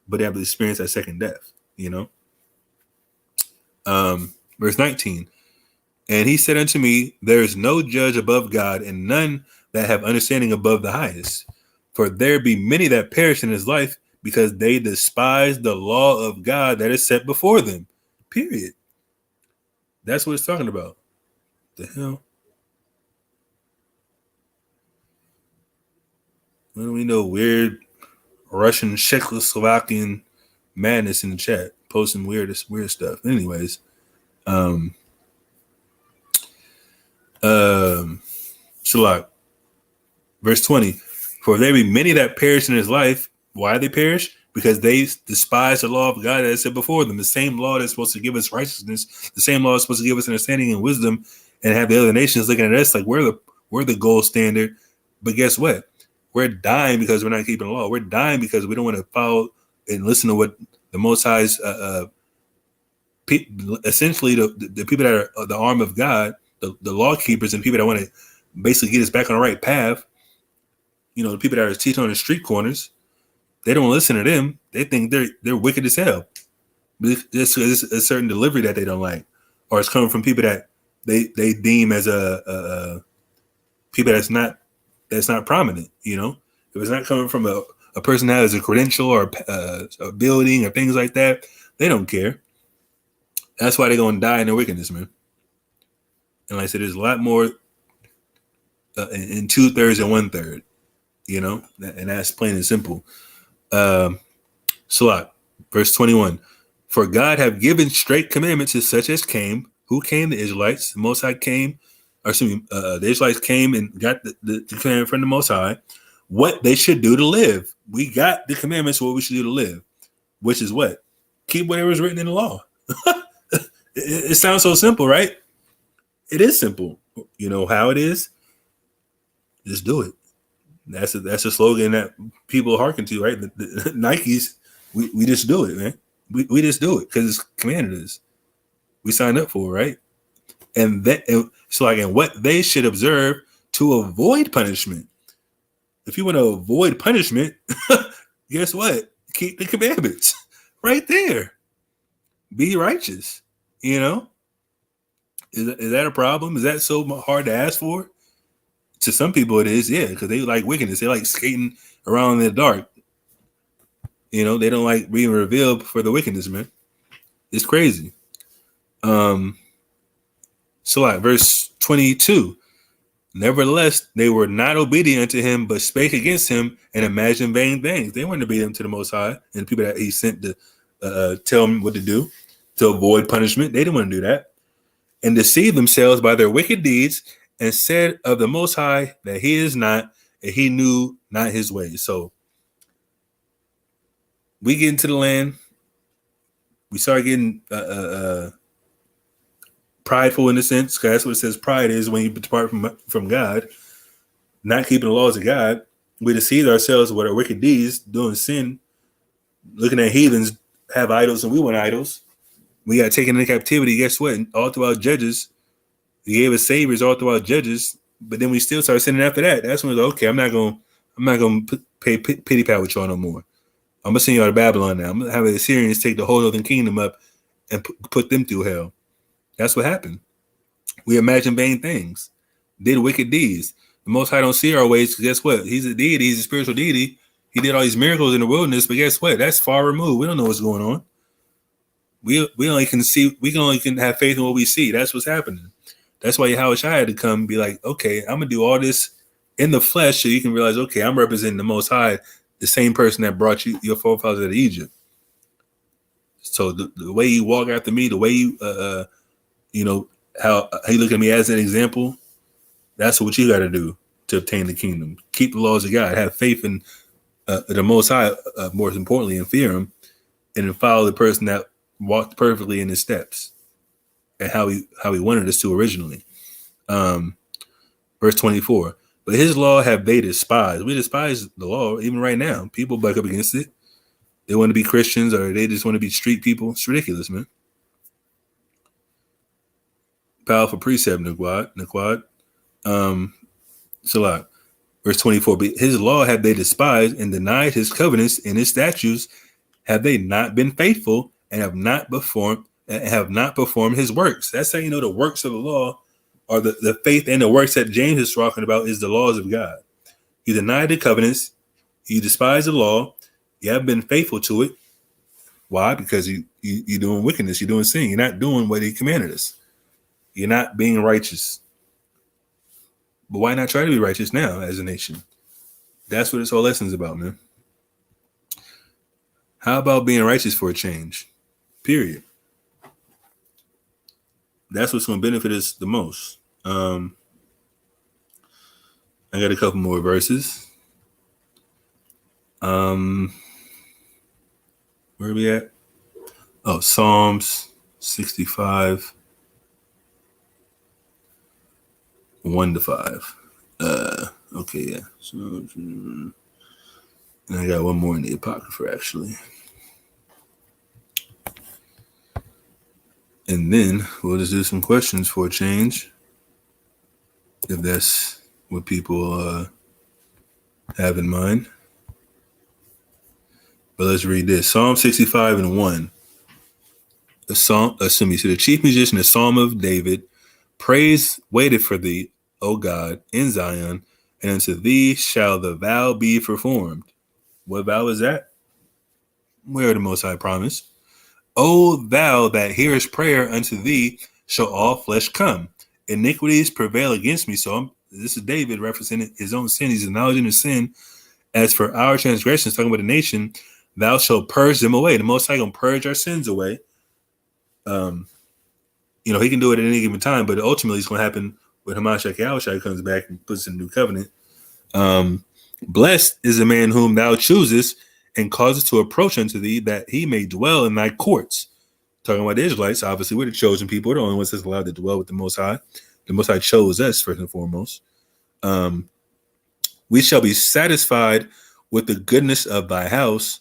but they have to experience that second death. Verse 19. And he said unto me, there is no judge above God, and none that have understanding above the highest. For there be many that perish in his life, because they despise the law of God that is set before them. Period. That's what it's talking about. The hell? What do we know? Weird Russian Czechoslovakian madness in the chat, posting weird stuff. Anyways, Shalak, verse 20. For there be many that perish in his life. Why they perish? Because they despise the law of God that is set before them. The same law that's supposed to give us righteousness, the same law is supposed to give us understanding and wisdom, and have the other nations looking at us like we're the gold standard. But guess what? We're dying because we're not keeping the law. We're dying because we don't want to follow and listen to what the Most High's essentially the people that are the arm of God, the law keepers, and people that want to basically get us back on the right path. The people that are teaching on the street corners, they don't listen to them. They think they're wicked as hell. It's a certain delivery that they don't like, or it's coming from people that they deem as a people that's not prominent. If it's not coming from a person that has a credential or a building or things like that, they don't care. That's why they're going to die in their wickedness, man. And like I said, there's a lot more in 2/3 and 1/3, and that's plain and simple. Salat, verse 21. For God have given straight commandments to such as came. Who came? The Israelites. The Most High came, the Israelites came and got the commandment from the Most High, what they should do to live. We got the commandments, what we should do to live, which is what? Keep whatever is written in the law. It sounds so simple, right? It is simple. You know how it is? Just do it. That's a slogan that people hearken to, right? The Nikes, we just do it, man. We just do it because it's commanded us. We signed up for it, right? And what they should observe to avoid punishment. If you want to avoid punishment, guess what? Keep the commandments right there. Be righteous. Is that a problem? Is that so hard to ask for? To some people it is, yeah, because they like wickedness. They like skating around in the dark. They don't like being revealed for the wickedness, man. It's crazy. Verse 22. Nevertheless, they were not obedient to him, but spake against him and imagined vain things. They weren't obedient to the Most High and people that he sent to tell them what to do to avoid punishment. They didn't want to do that. And deceived themselves by their wicked deeds, and said of the Most High that he is not, and he knew not his ways. So we get into the land. We start getting prideful in a sense, because that's what it says pride is, when you depart from God, not keeping the laws of God. We deceive ourselves with our wicked deeds, doing sin, looking at heathens have idols and we want idols. We got taken into captivity. Guess what? All throughout Judges, he gave us saviors all throughout Judges, but then we still start sinning after that. That's when it's like, okay, I'm not gonna pay pity pat with y'all no more. I'm gonna send y'all to Babylon now. I'm gonna have the Assyrians take the whole northern kingdom up and put them through hell. That's what happened. We imagine vain things, did wicked deeds. The Most High don't see our ways, because guess what? He's a deity. He's a spiritual deity. He did all these miracles in the wilderness, but guess what? That's far removed. We don't know what's going on. We only can see. We can have faith in what we see. That's what's happening. That's why Yahweh Shai had to come and be like, okay, I'm gonna do all this in the flesh, so you can realize, okay, I'm representing the Most High, the same person that brought you your forefathers out of Egypt. So the way you walk after me, the way you how you look at me as an example, that's what you got to do to obtain the kingdom. Keep the laws of God. Have faith in the Most High, more importantly, and fear Him, and then follow the person that walked perfectly in His steps and how He wanted us to originally. Verse 24. But His law have they despised. We despise the law even right now. People buck up against it. They want to be Christians, or they just want to be street people. It's ridiculous, man. Powerful precept, Naquad. Salah. Verse 24. But His law have they despised and denied His covenants and His statutes. Have they not been faithful and have not performed His works? That's how you know the works of the law, or the faith and the works that James is talking about, is the laws of God. You denied the covenants. You despise the law. You haven't been faithful to it. Why? Because you're doing wickedness. You're doing sin. You're not doing what He commanded us. You're not being righteous. But why not try to be righteous now as a nation? That's what this whole lesson's about, man. How about being righteous for a change? Period. That's what's going to benefit us the most. I got a couple more verses. Where are we at? Oh, Psalms 65, 1-5. Okay, yeah. So, and I got one more in the Apocrypha, actually. And then we'll just do some questions for a change, if that's what people have in mind. But let's read this. Psalm 65 and 1. So the chief musician, the Psalm of David. Praise waited for thee, O God, in Zion, and unto thee shall the vow be performed. What vow is that? Where the Most High promised. O thou that hearest prayer, unto thee shall all flesh come. Iniquities prevail against me. So this is David representing his own sin. He's acknowledging his sin. As for our transgressions, talking about the nation, thou shalt purge them away. The Most High gonna purge our sins away. He can do it at any given time, but ultimately it's going to happen when Hamashiach Yahushua comes back and puts in a new covenant. Blessed is the man whom thou choosest and causes to approach unto thee, that he may dwell in thy courts. Talking about the Israelites, obviously we're the chosen people. We're the only ones that's allowed to dwell with the Most High. The Most High chose us first and foremost. We shall be satisfied with the goodness of thy house,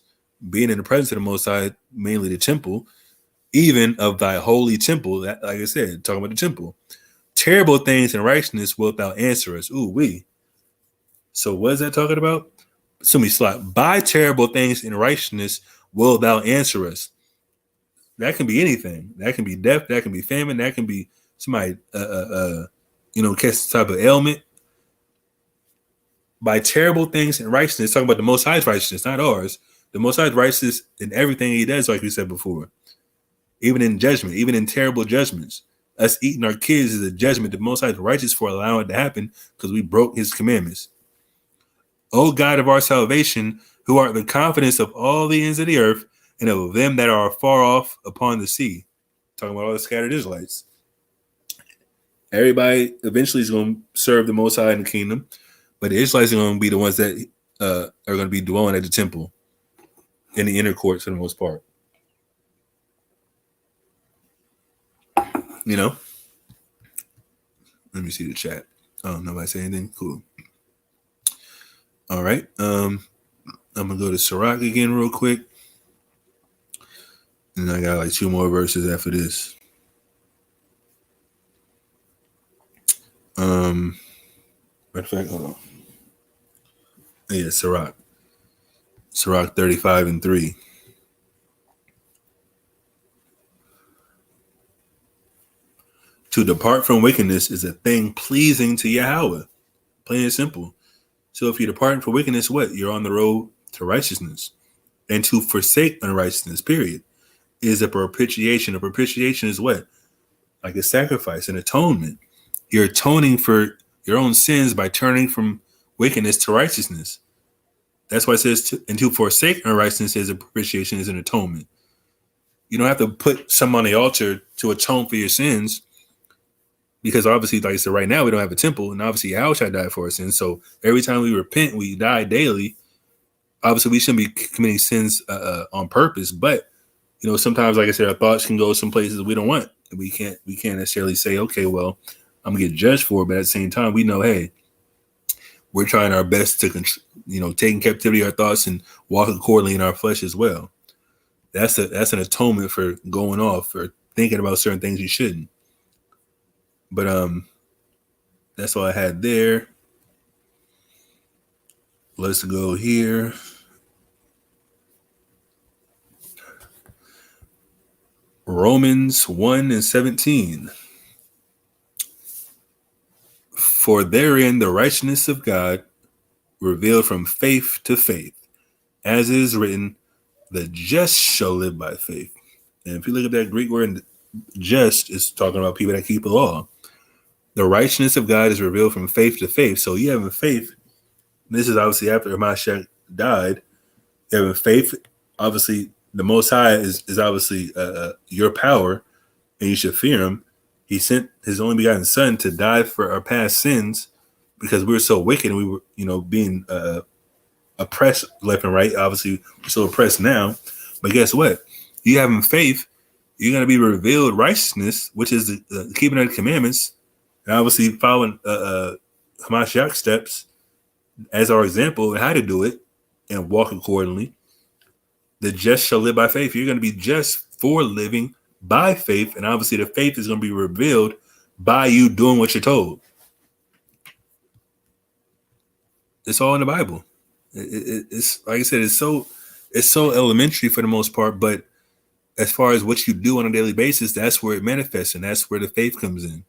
being in the presence of the Most High, mainly the temple, even of thy holy temple. That, like I said, talking about the temple. Terrible things and righteousness wilt thou answer us. Ooh, we. So what is that talking about? By terrible things and righteousness will thou answer us. That can be anything. That can be death. That can be famine. That can be somebody, catch some type of ailment. By terrible things and righteousness, talking about the Most High's righteousness, not ours. The Most High's righteousness in everything He does, like we said before. Even in judgment, even in terrible judgments. Us eating our kids is a judgment. The Most High is righteous for allowing it to happen because we broke His commandments. O God of our salvation, who art the confidence of all the ends of the earth and of them that are far off upon the sea. Talking about all the scattered Israelites. Everybody eventually is going to serve the Most High in the kingdom, but the Israelites are going to be the ones that are going to be dwelling at the temple in the inner courts for the most part. Let me see the chat. Oh, nobody say anything? Cool. All right. I'm going to go to Sirach again real quick. And I got like 2 more verses after this. Matter of fact, hold on. Yeah, Sirach 35 and 3. To depart from wickedness is a thing pleasing to Yahweh. Plain and simple. So if you depart from wickedness, what? You're on the road to righteousness. And to forsake unrighteousness, period, is a propitiation. A propitiation is what? Like a sacrifice, an atonement. You're atoning for your own sins by turning from wickedness to righteousness. That's why it says, and to forsake unrighteousness is a propitiation, is an atonement. You don't have to put some on the altar to atone for your sins, because obviously, like I said, right now we don't have a temple, and obviously Yahushua died for our sins. So every time we repent, we die daily. Obviously, we shouldn't be committing sins on purpose, but sometimes, like I said, our thoughts can go some places we don't want. We can't necessarily say, okay, well, I'm gonna get judged for it, but at the same time, we know, hey, we're trying our best to, take in captivity our thoughts and walk accordingly in our flesh as well. That's an atonement for going off or thinking about certain things you shouldn't. But that's all I had there. Let's go here. Romans 1:17. For therein the righteousness of God revealed from faith to faith, as it is written, the just shall live by faith. And if you look at that Greek word, just is talking about people that keep the law. The righteousness of God is revealed from faith to faith. So you having faith. This is obviously after Mashiach died. You having faith. Obviously, the Most High is obviously your power, and you should fear Him. He sent His only begotten Son to die for our past sins because we were so wicked and we were, being oppressed left and right. Obviously, we're so oppressed now. But guess what? You having faith, you're going to be revealed righteousness, which is the keeping of the commandments, and obviously following Hamashiach's steps as our example of how to do it and walk accordingly. The just shall live by faith. You're going to be just for living by faith, and obviously the faith is going to be revealed by you doing what you're told. It's all in the Bible. It's like I said, it's so elementary for the most part, but as far as what you do on a daily basis, that's where it manifests, and that's where the faith comes in.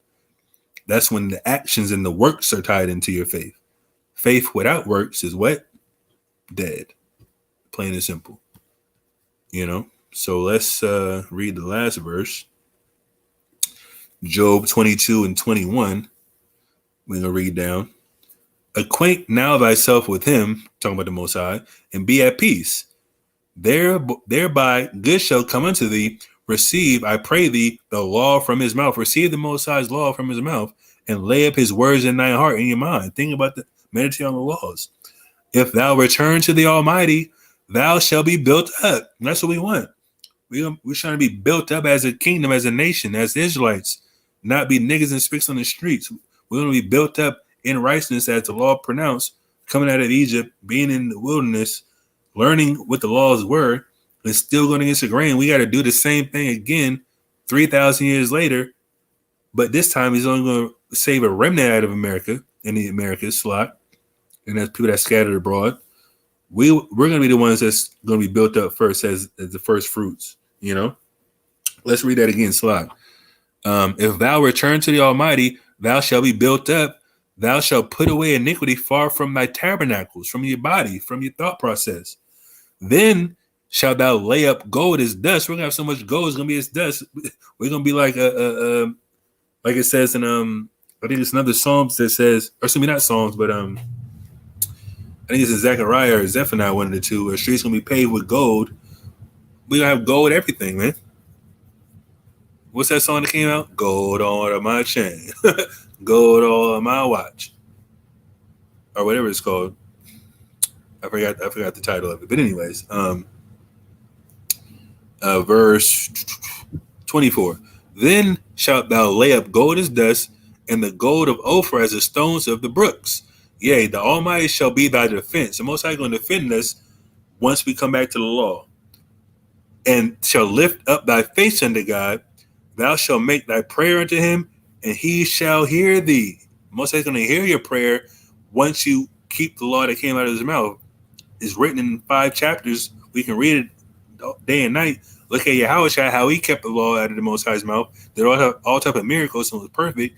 That's when the actions and the works are tied into your faith. Faith without works is what? Dead. Plain and simple. So let's read the last verse. Job 22:21. We're going to read down. Acquaint now thyself with him, talking about the Most High, and be at peace. Thereby good shall come unto thee. Receive, I pray thee, the law from his mouth. Receive the Most High's law from his mouth, and lay up his words in thine heart and your mind. Think about meditate on the laws. If thou return to the Almighty, thou shalt be built up. And that's what we want. We're trying to be built up as a kingdom, as a nation, as Israelites, not be niggas and spicks on the streets. We're going to be built up in righteousness as the law pronounced, coming out of Egypt, being in the wilderness, learning what the laws were, and still going against the grain. We got to do the same thing again 3,000 years later, but this time he's only going to save a remnant out of America, in the Americas, slot, and that's people that scattered abroad. We're going to be the ones that's going to be built up first as the first fruits, Let's read that again, slot. If thou return to the Almighty, thou shalt be built up. Thou shalt put away iniquity far from thy tabernacles, from your body, from your thought process. Then shalt thou lay up gold as dust. We're going to have so much gold, it's going to be as dust. We're going to be like like it says in, I think it's another Psalms that says, or excuse me, not Psalms, but I think it's in Zechariah or Zephaniah, one of the two, where the streets going to be paved with gold. We're going to have gold everything, man. What's that song that came out? Gold on my chain. Gold on my watch. Or whatever it's called. I forgot the title of it. But anyways, verse 24. Then shalt thou lay up gold as dust, and the gold of Ophir as the stones of the brooks. Yea, the Almighty shall be thy defense. The Most High is going to defend us once we come back to the law. And shall lift up thy face unto God. Thou shalt make thy prayer unto him, and he shall hear thee. Most High is going to hear your prayer once you keep the law that came out of his mouth. It's written in 5 chapters. We can read it day and night. Look at Yahushua, how he kept the law out of the Most High's mouth. Did all type of miracles and was perfect.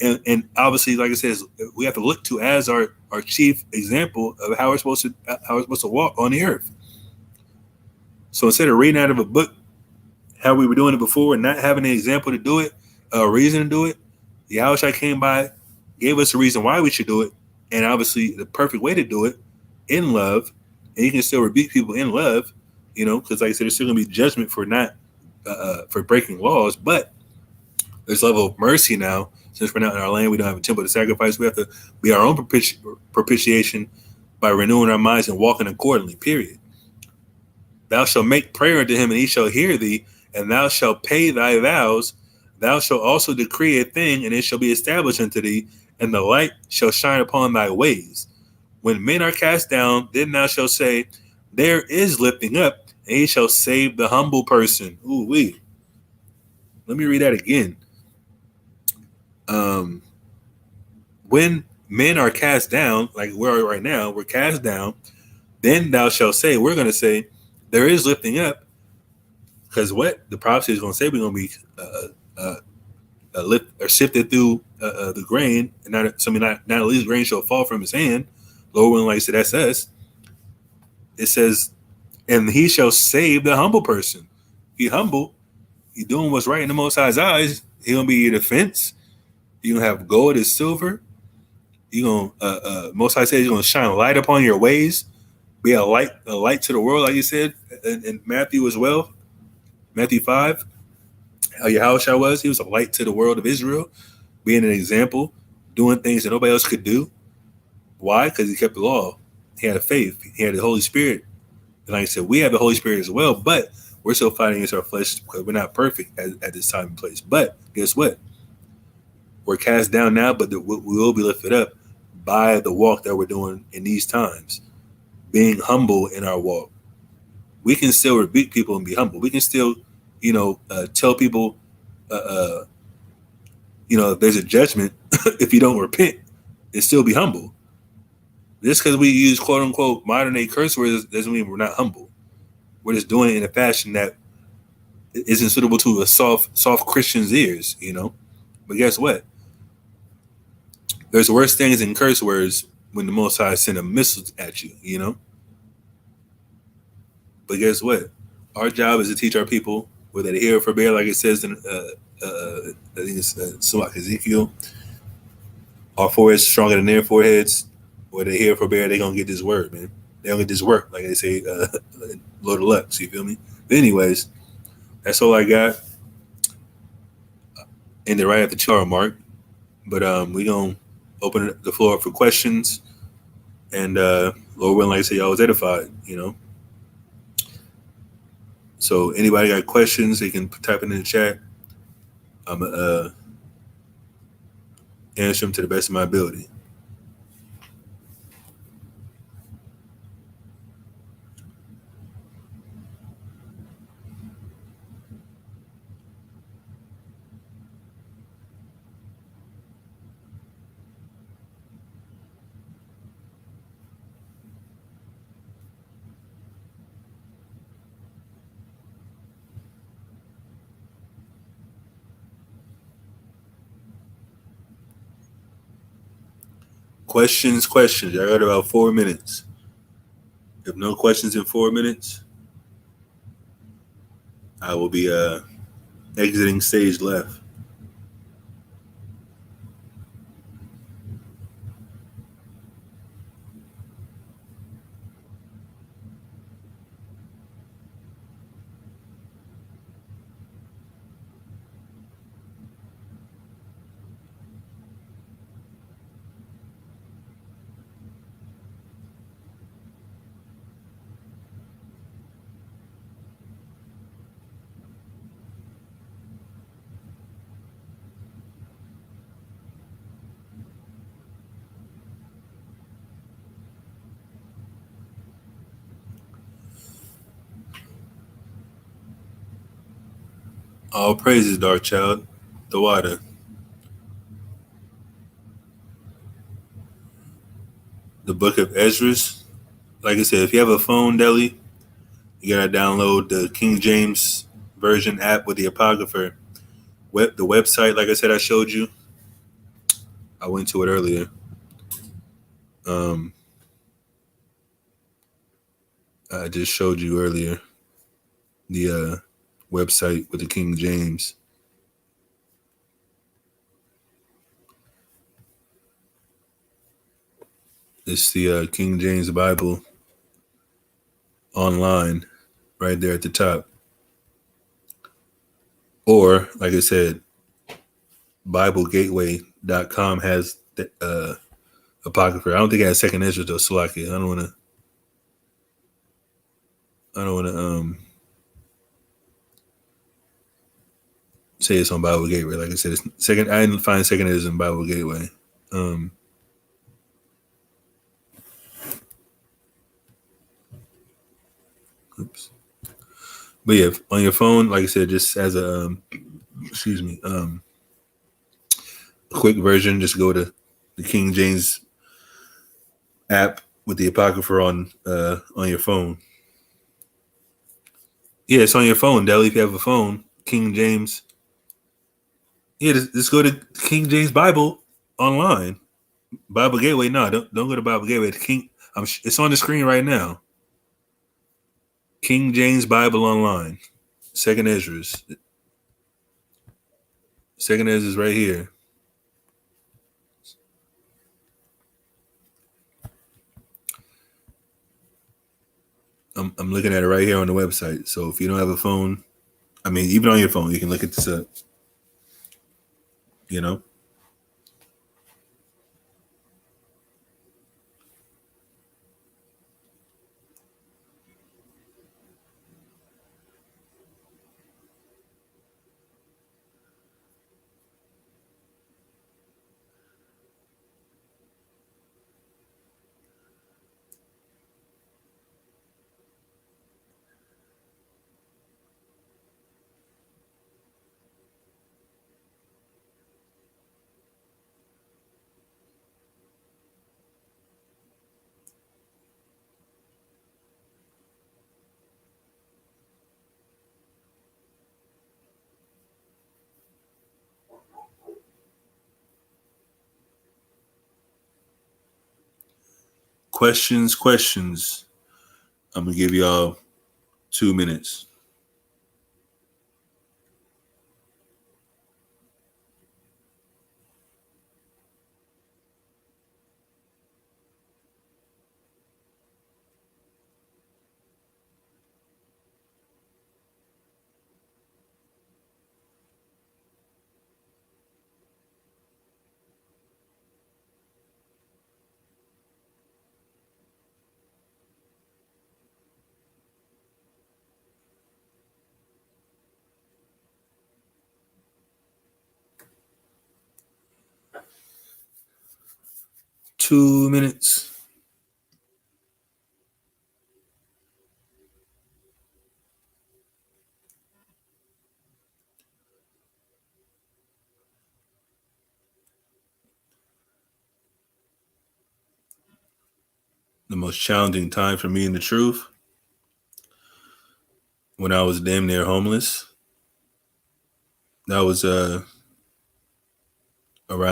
And obviously, like I said, we have to look to as our chief example of how we're supposed to walk on the earth. So instead of reading out of a book how we were doing it before and not having an example to do it, a reason to do it, Yahushua came by, gave us a reason why we should do it, and obviously the perfect way to do it in love. And you can still rebuke people in love, because like I said, there's still gonna be judgment for not for breaking laws, but there's a level of mercy now. Since we're not in our land, we don't have a temple to sacrifice. We have to be our own propitiation by renewing our minds and walking accordingly, period. Thou shalt make prayer unto him, and he shall hear thee, and thou shalt pay thy vows. Thou shalt also decree a thing, and it shall be established unto thee, and the light shall shine upon thy ways. When men are cast down, then thou shalt say, there is lifting up, and he shall save the humble person. Ooh wee. Let me read that again. When men are cast down, like we're right now, we're cast down, then thou shalt say, we're going to say, there is lifting up, because what the prophecy is going to say, we're going to be lift or sifted through the grain, and not at least grain shall fall from his hand. Lord willing, like I said, that's us. It says, and he shall save the humble person. He humble, he doing what's right in the Most High's eyes. He gonna be your defense. You gonna have gold as silver. You gonna Most High says he's gonna shine light upon your ways. Be a light to the world, like you said in Matthew as well. Matthew 5. How Yahushua was, he was a light to the world of Israel, being an example, doing things that nobody else could do. Why? Because he kept the law. He had a faith. He had the Holy Spirit. And like I said, we have the Holy Spirit as well, but we're still fighting against our flesh because we're not perfect at this time and place. But guess what? We're cast down now, but we will be lifted up by the walk that we're doing in these times. Being humble in our walk. We can still rebuke people and be humble. We can still, tell people, if there's a judgment, if you don't repent, and still be humble. Just because we use quote unquote modern day curse words doesn't mean we're not humble. We're just doing it in a fashion that isn't suitable to a soft Christian's ears, But guess what? There's worse things than curse words when the Most High send a missile at you, But guess what? Our job is to teach our people, whether they hear or forbear, like it says in I think it's Ezekiel. Our foreheads stronger than their foreheads. Whether they hear or forbear, they're gonna get this word, man. They don't get this work, like they say, Lord of luck. So you feel me? But anyways, that's all I got. Ended right at the 2 hour mark. But we gonna open the floor up for questions. And Lord willing, like I say, y'all was edified, So anybody got questions, they can type it in the chat. I'm gonna answer them to the best of my ability. Questions. I got about 4 minutes. If no questions in 4 minutes, I will be exiting stage left. All praises, Dark Child. The water. The book of Esdras. Like I said, if you have a phone, Deli, You gotta download the King James Version app with the Apocrypha. The website, like I said, I showed you. I went to it earlier. Um, I just showed you earlier the website with the King James. It's the King James Bible online, right there at the top. Or, like I said, BibleGateway.com has the Apocrypha. I don't think it has Second Ezra though. Salaki. I don't want to. I don't want to say it's on Bible Gateway. Like I said, it's second. I didn't find Second Ezra in Bible Gateway. Um, oops. But yeah, on your phone, like I said, just as a excuse me, quick version, just go to the King James app with the Apocrypha on your phone. Yeah, it's on your phone, Deli. If you have a phone, King James. Yeah, just go to King James Bible online. Bible Gateway. No, don't go to Bible Gateway. It's on the screen right now. King James Bible online. Second Ezra's. Second Ezra's right here. I'm looking at it right here on the website. So if you don't have a phone, I mean, even on your phone, you can look at this up. You know. Questions. I'm gonna give y'all 2 minutes. Two minutes. The most challenging time for me in the truth when I was damn near homeless. That was around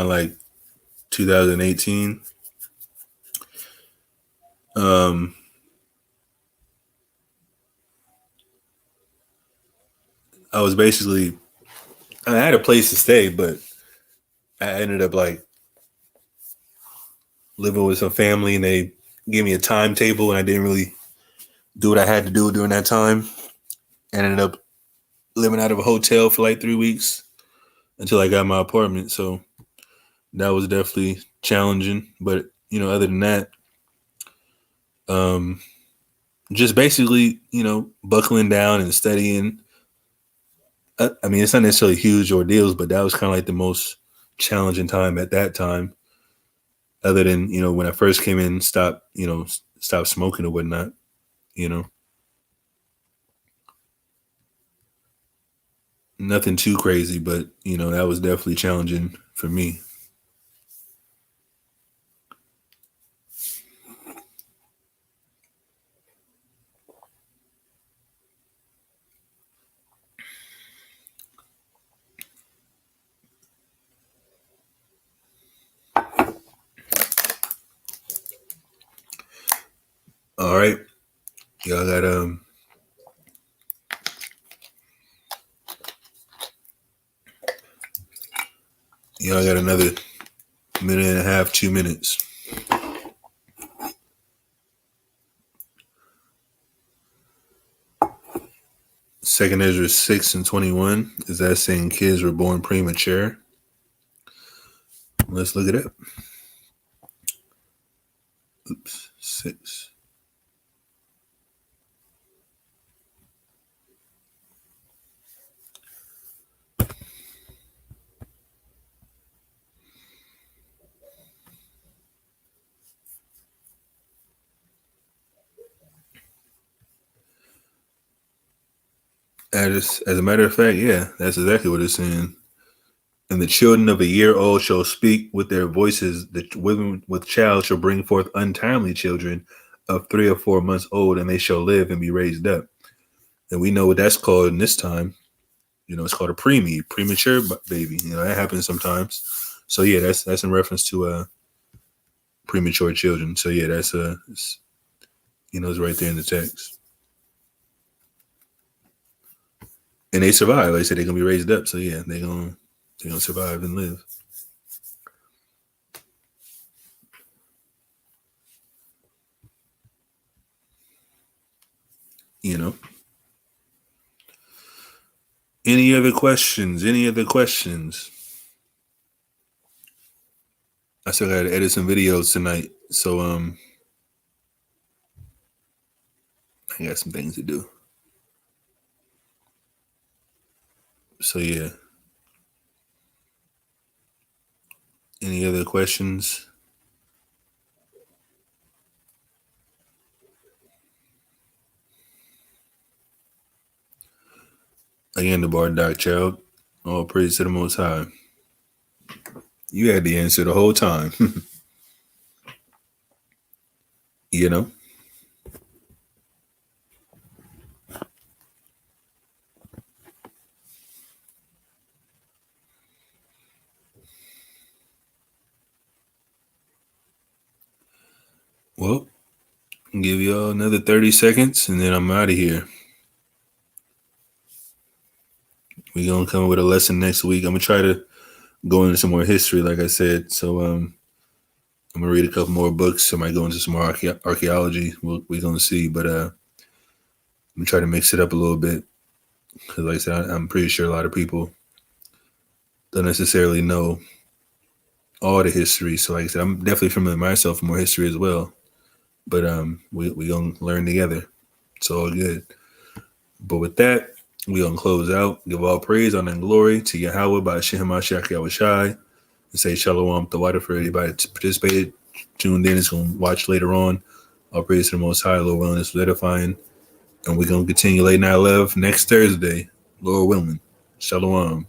like 2018. Um, I was basically I had a place to stay, but I ended up like living with some family, and they gave me a timetable, and I didn't really do what I had to do during that time. I ended up living out of a hotel for like 3 weeks until I got my apartment. So that was definitely challenging. But other than that, um, just basically, buckling down and studying. I mean, it's not necessarily huge ordeals, but that was kind of like the most challenging time at that time. Other than when I first came in, stop smoking or whatnot. You know, nothing too crazy, but that was definitely challenging for me. All right. Y'all got another minute and a half, 2 minutes. Second Ezra 6:21. Is that saying kids were born premature? Let's look it up. Oops, 6. As a matter of fact, yeah, that's exactly what it's saying. And the children of a year old shall speak with their voices. The women with child shall bring forth untimely children of 3 or 4 months old, and they shall live and be raised up. And we know what that's called in this time. It's called a premature baby. That happens sometimes. So yeah, that's in reference to premature children. So yeah, that's it's right there in the text. And they survive. Like I said, they're gonna be raised up. So yeah, they're gonna survive and live. Any other questions? I still got to edit some videos tonight, so I got some things to do. So yeah. Any other questions? Again, the bar dark child. All praise to the Most High. You had the answer the whole time. Well, I'll give y'all another 30 seconds and then I'm out of here. We're going to come with a lesson next week. I'm going to try to go into some more history, like I said. So I'm going to read a couple more books. I might go into some more archaeology. We're going to see. But I'm going to try to mix it up a little bit. Because like I said, I'm pretty sure a lot of people don't necessarily know all the history. So like I said, I'm definitely familiar myself with more history as well. But we gonna learn together. It's all good. But with that, we gonna close out. Give all praise, honor, and glory to Yahweh by Shem HaMashiach Yahushai. And say shalom to water for everybody that participated, tuned in, is gonna watch later on. All praise to the Most High, Lord willing, is edifying. And we're gonna continue late night love next Thursday, Lord willing. Shalom.